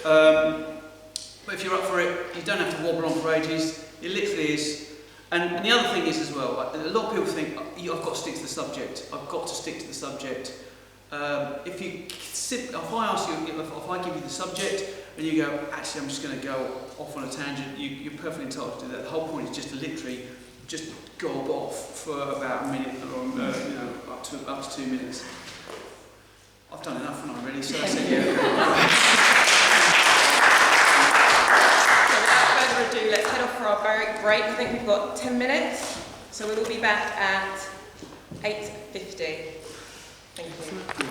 S18: But if you're up for it, you don't have to wobble on for ages. It literally is. And the other thing is as well, a lot of people think, I've got to stick to the subject. I've got to stick to the subject. If I ask you, if I give you the subject and you go, actually I'm just going to go off on a tangent, you're perfectly entitled to do that. The whole point is just to literally just gob off for about a minute or up to 2 minutes. I've done enough, haven't I, really? So I said, yeah.
S3: Without further ado, let's head off for our break. I think we've got 10 minutes, so we will be back at 8:50. Thank you.